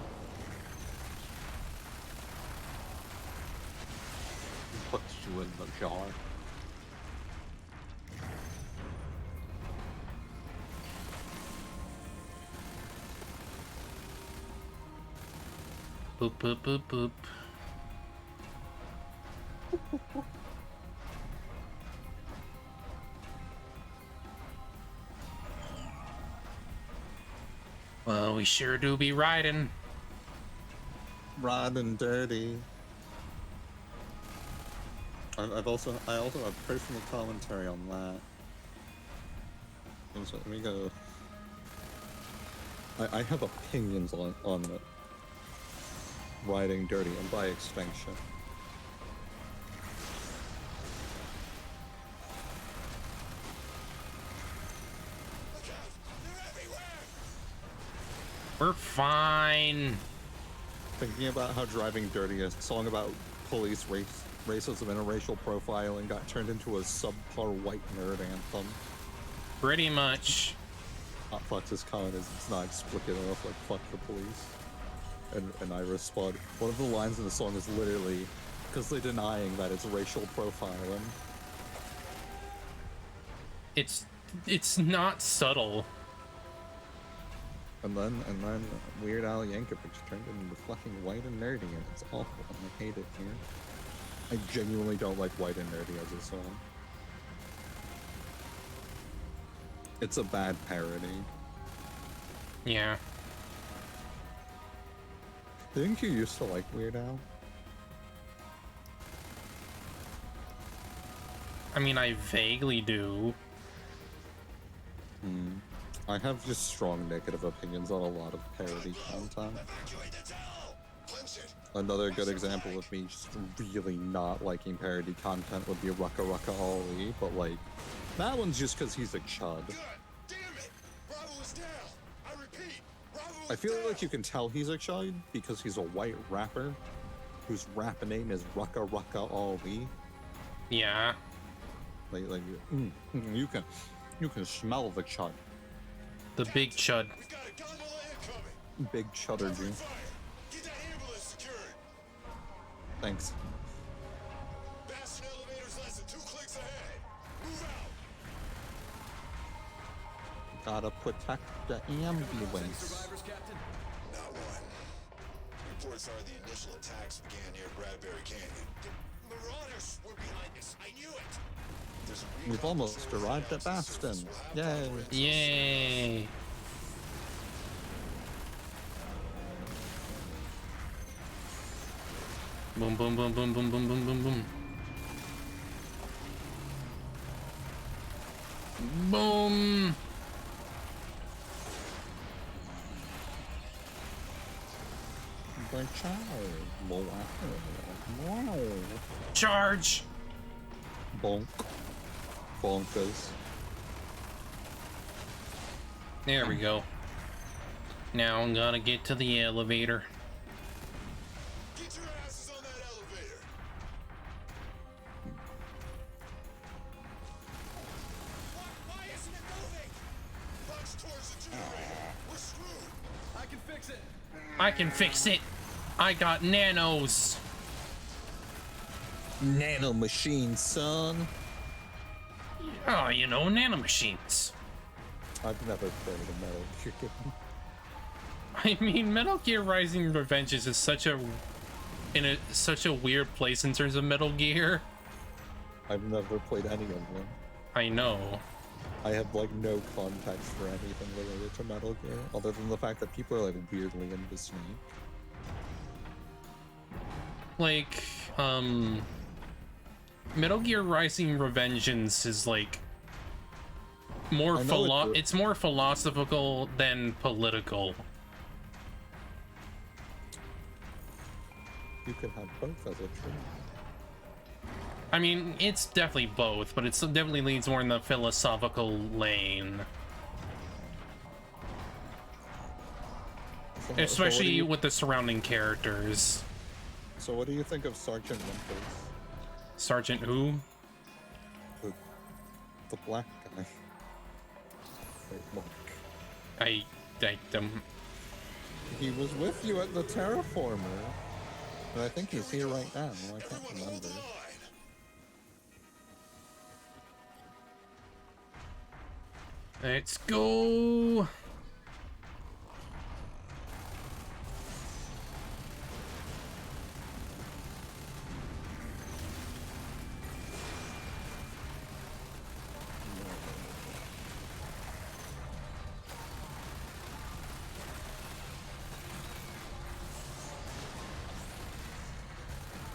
Speaker 8: Puts you in the jar.
Speaker 1: Boop, boop, boop, boop. Well, we sure do be riding.
Speaker 8: Riding dirty. I also have personal commentary on that. And so, let me go. I have opinions on it. Riding dirty, and by extension.
Speaker 1: We're fine.
Speaker 8: Thinking about how Driving Dirty, a song about police racism, interracial profiling, got turned into a subpar white nerd anthem.
Speaker 1: Pretty much.
Speaker 8: Hot Fox's comment is it's not explicit enough, like fuck the police. And I respond, one of the lines in the song is literally, because they're denying that it's racial profiling.
Speaker 1: It's not subtle.
Speaker 8: And then Weird Al Yankovic turned into fucking white and nerdy, and it's awful, and I hate it here. I genuinely don't like white and nerdy as a song. It's a bad parody.
Speaker 1: Yeah.
Speaker 8: Didn't you used to like Weird Al?
Speaker 1: I mean, I vaguely do.
Speaker 8: I have just strong negative opinions on a lot of parody content. Another good example of me just really not liking parody content would be Rucka Rucka Ali, but like, that one's just because he's a chud. I feel like you can tell he's a chud because he's a white rapper whose rap name is Rucka Rucka Ali.
Speaker 1: Yeah.
Speaker 8: Like you can smell the chud.
Speaker 1: The big chud.
Speaker 8: Big chuddergy. Thanks. Gotta protect the ambulance.
Speaker 9: Not one. Reports are the initial attacks began near Bradbury Canyon. The Marauders were behind this. I knew it.
Speaker 8: We've almost arrived at Bastion. Yay!
Speaker 1: Yay! Boom, boom, boom, boom, boom, boom, boom, boom, boom. Boom! Charge!
Speaker 8: Bonk. Bonkers.
Speaker 1: There we go. Now I'm gonna get to the elevator.
Speaker 3: Get your asses on that elevator. Why isn't it moving? Punch towards the generator. We're screwed.
Speaker 16: I can fix it.
Speaker 1: I can fix it. I got nanos.
Speaker 8: Nano machine, son.
Speaker 1: Oh, you know, nanomachines.
Speaker 8: I've never played a Metal Gear game.
Speaker 1: I mean, Metal Gear Rising: Revengeance is such a weird place in terms of Metal Gear.
Speaker 8: I've never played any of them.
Speaker 1: I know.
Speaker 8: I have like no context for anything related to Metal Gear, other than the fact that people are like weirdly into Snake.
Speaker 1: Like, Metal Gear Rising: Revengeance is like more it's more philosophical than political.
Speaker 8: You could have both as a tree.
Speaker 1: I mean, it's definitely both, but it definitely leans more in the philosophical lane. Especially with the surrounding characters.
Speaker 8: So what do you think of Sergeant Winters?
Speaker 1: Sergeant who?
Speaker 8: the black guy. Wait, look.
Speaker 1: I don't.
Speaker 8: He was with you at the terraformer. But I think he's here right now. I can't remember.
Speaker 1: Let's go.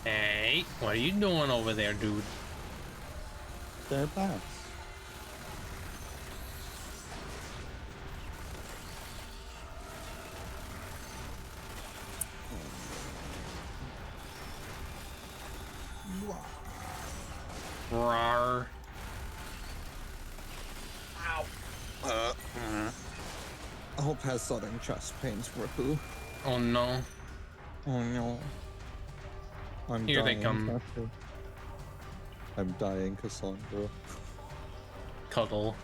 Speaker 1: Hey, what are you doing over there, dude?
Speaker 8: They're bats.
Speaker 1: Rawr.
Speaker 8: Ow. I hope has sudden chest pains, Ripu.
Speaker 1: Oh no.
Speaker 8: Oh no. I'm
Speaker 1: Here
Speaker 8: dying.
Speaker 1: they come.
Speaker 8: I'm dying, Cassandra.
Speaker 1: Cuddle.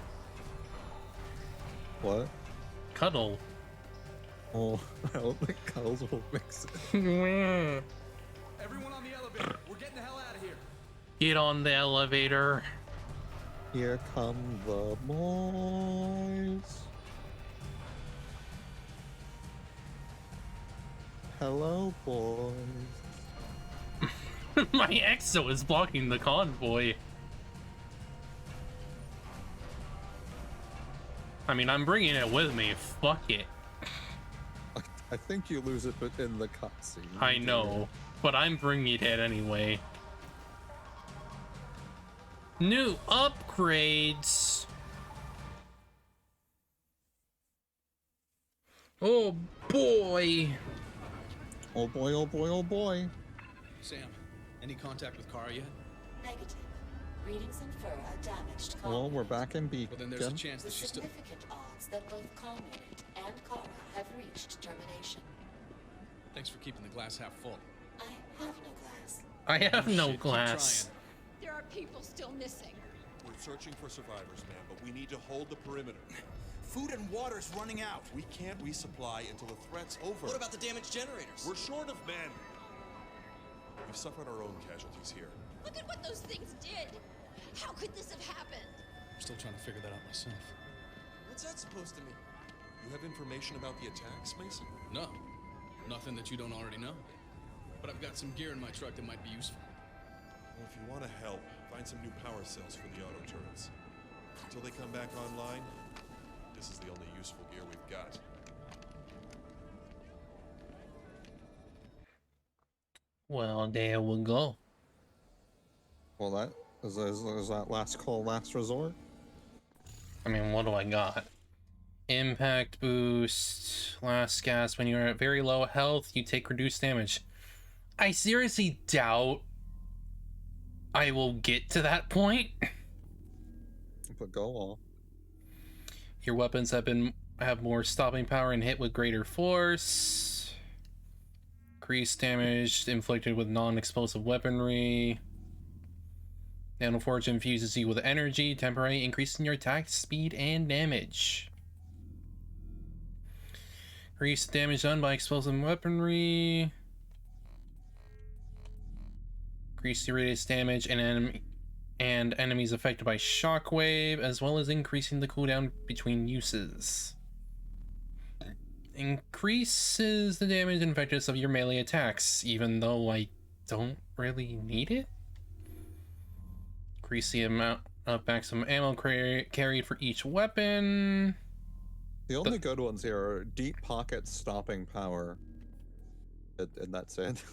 Speaker 8: What?
Speaker 1: Cuddle.
Speaker 8: Oh, I don't think cuddles will mix it.
Speaker 10: Everyone on the elevator. We're getting the hell out of here.
Speaker 1: Get on the elevator.
Speaker 8: Here come the boys. Hello, boys.
Speaker 1: My exo is blocking the convoy. I mean, I'm bringing it with me. Fuck it.
Speaker 8: I think you lose it, but in the cutscene.
Speaker 1: I know, but I'm bringing it anyway. New upgrades. Oh boy.
Speaker 8: Oh boy, oh boy, oh boy.
Speaker 4: Sam, any contact with Kara yet?
Speaker 7: Negative. Readings infer a damaged
Speaker 8: Well,
Speaker 7: colony.
Speaker 8: we're back in Beacon.
Speaker 4: Well, then there's a chance that
Speaker 7: With
Speaker 4: she's still...
Speaker 7: significant odds that both comm unit and Kara have reached termination.
Speaker 4: Thanks for keeping the glass half full.
Speaker 7: I have no glass.
Speaker 1: I have no
Speaker 4: Shit, keep
Speaker 1: glass.
Speaker 11: There are people still missing.
Speaker 17: We're searching for survivors, ma'am, but we need to hold the perimeter.
Speaker 10: Food and water's running out.
Speaker 17: We can't resupply until the threat's over.
Speaker 10: What about the damaged generators?
Speaker 17: We're short of men. We've suffered our own casualties here.
Speaker 11: Look at what those things did. How could this have happened?
Speaker 4: I'm still trying to figure that out myself.
Speaker 10: What's that supposed to mean?
Speaker 17: You have information about the attacks, Mason?
Speaker 4: No. Nothing that you don't already know. But I've got some gear in my truck that might be useful.
Speaker 17: Well, if you want to help, find some new power cells for the auto turrets. Until they come back online, this is the only useful gear we've got.
Speaker 1: Well, there we go.
Speaker 8: Well, that is that last call, last resort.
Speaker 1: I mean, what do I got? Impact boost, last gas. When you're at very low health, you take reduced damage. I seriously doubt I will get to that point.
Speaker 8: But go on.
Speaker 1: Your weapons have more stopping power and hit with greater force. Increased damage inflicted with non-explosive weaponry. Nanoforge infuses you with energy, temporary increase in your attack speed and damage. Increased damage done by explosive weaponry. Increase the radius damage and enemies affected by shockwave, as well as increasing the cooldown between uses. Increases the damage and effectiveness of your melee attacks, even though I don't really need it. Increase the amount of maximum ammo carried for each weapon.
Speaker 8: The only good ones here are deep pocket stopping power. And that's it.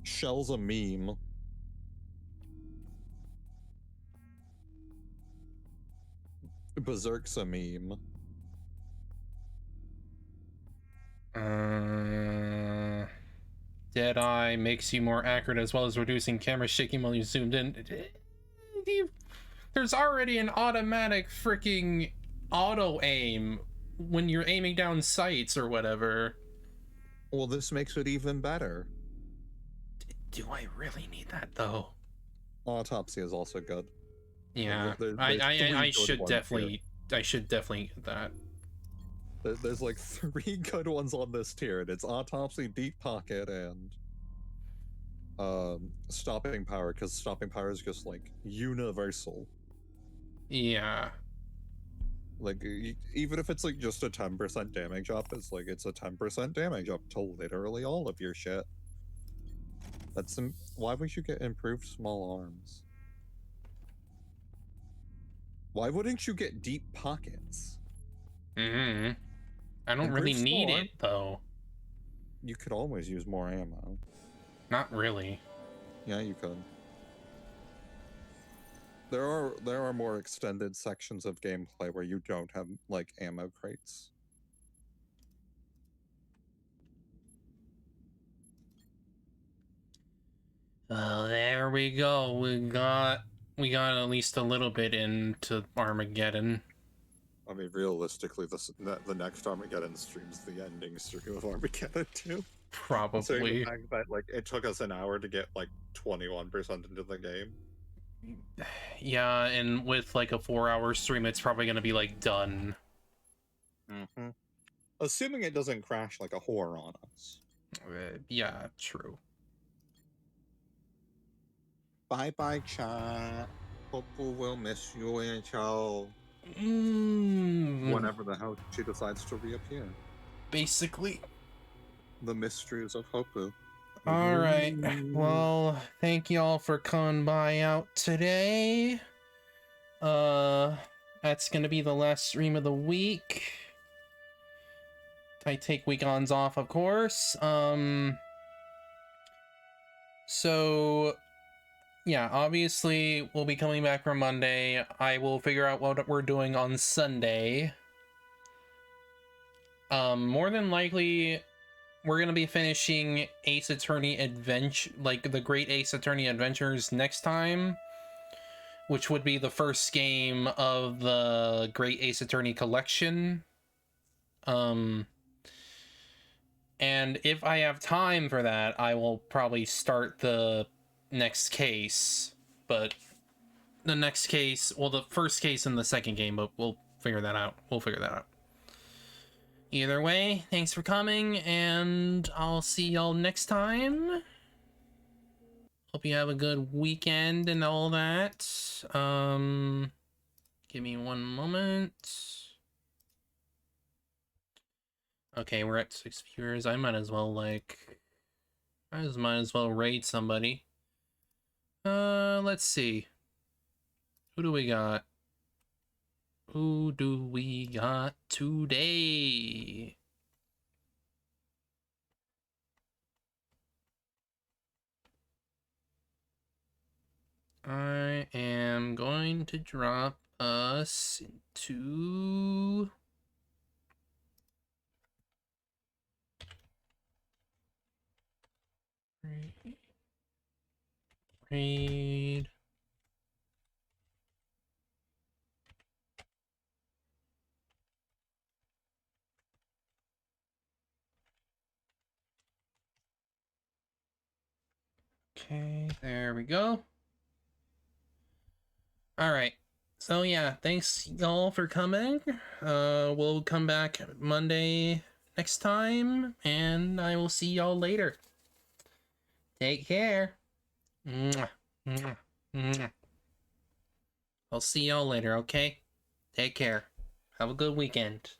Speaker 8: Shell's a meme. Berserk's a meme.
Speaker 1: Deadeye makes you more accurate as well as reducing camera shaking while you zoomed in. There's already an automatic freaking auto aim when you're aiming down sights or whatever.
Speaker 8: Well, this makes it even better.
Speaker 1: Do I really need that though?
Speaker 8: Autopsy is also good.
Speaker 1: Yeah,
Speaker 8: There's
Speaker 1: I
Speaker 8: three good
Speaker 1: should
Speaker 8: ones
Speaker 1: definitely, I should definitely get that.
Speaker 8: There's like 3 good ones on this tier, and it's Autopsy, Deep Pocket, and Stopping Power, because Stopping Power is just like universal.
Speaker 1: Yeah.
Speaker 8: Like, even if it's like just a 10% damage up, it's like it's a 10% damage up to literally all of your shit. That's why would you get improved small arms? Why wouldn't you get deep pockets?
Speaker 1: I don't really need it though.
Speaker 8: You could always use more ammo.
Speaker 1: Not really.
Speaker 8: Yeah, you could. There are more extended sections of gameplay where you don't have like ammo crates.
Speaker 1: Well, there we go. We got at least a little bit into Armageddon.
Speaker 8: I mean, realistically, the next Armageddon stream's the ending stream of Armageddon too.
Speaker 1: Probably.
Speaker 8: So the fact that like it took us an hour to get like 21% into the game.
Speaker 1: Yeah, and with like a 4-hour stream, it's probably gonna be like done.
Speaker 8: Assuming it doesn't crash like a whore on us.
Speaker 1: Yeah, true.
Speaker 8: Bye bye, chat. Hope we'll miss you until whenever the hell she decides to reappear.
Speaker 1: Basically.
Speaker 8: The mysteries of Hopu.
Speaker 1: Alright, well, thank y'all for coming by out today. That's gonna be the last stream of the week. I take weekends off, of course. So yeah, obviously we'll be coming back for Monday. I will figure out what we're doing on Sunday. More than likely we're gonna be finishing Ace Attorney Adventure, like the Great Ace Attorney Adventures next time, which would be the first game of the Great Ace Attorney collection. And if I have time for that, I will probably start the next case, but the next case, well, the first case in the second game, but we'll figure that out. Either way, thanks for coming, and I'll see y'all next time. Hope you have a good weekend and all that. Give me one moment. Okay, we're at 6 viewers. I might as well raid somebody. Let's see. Who do we got? Who do we got today? I am going to drop us into... Raid. Okay, there we go. All right. So yeah, thanks y'all for coming. We'll come back Monday next time, and I will see y'all later. Take care. Mwah, mwah, mwah. I'll see y'all later, okay? Take care. Have a good weekend.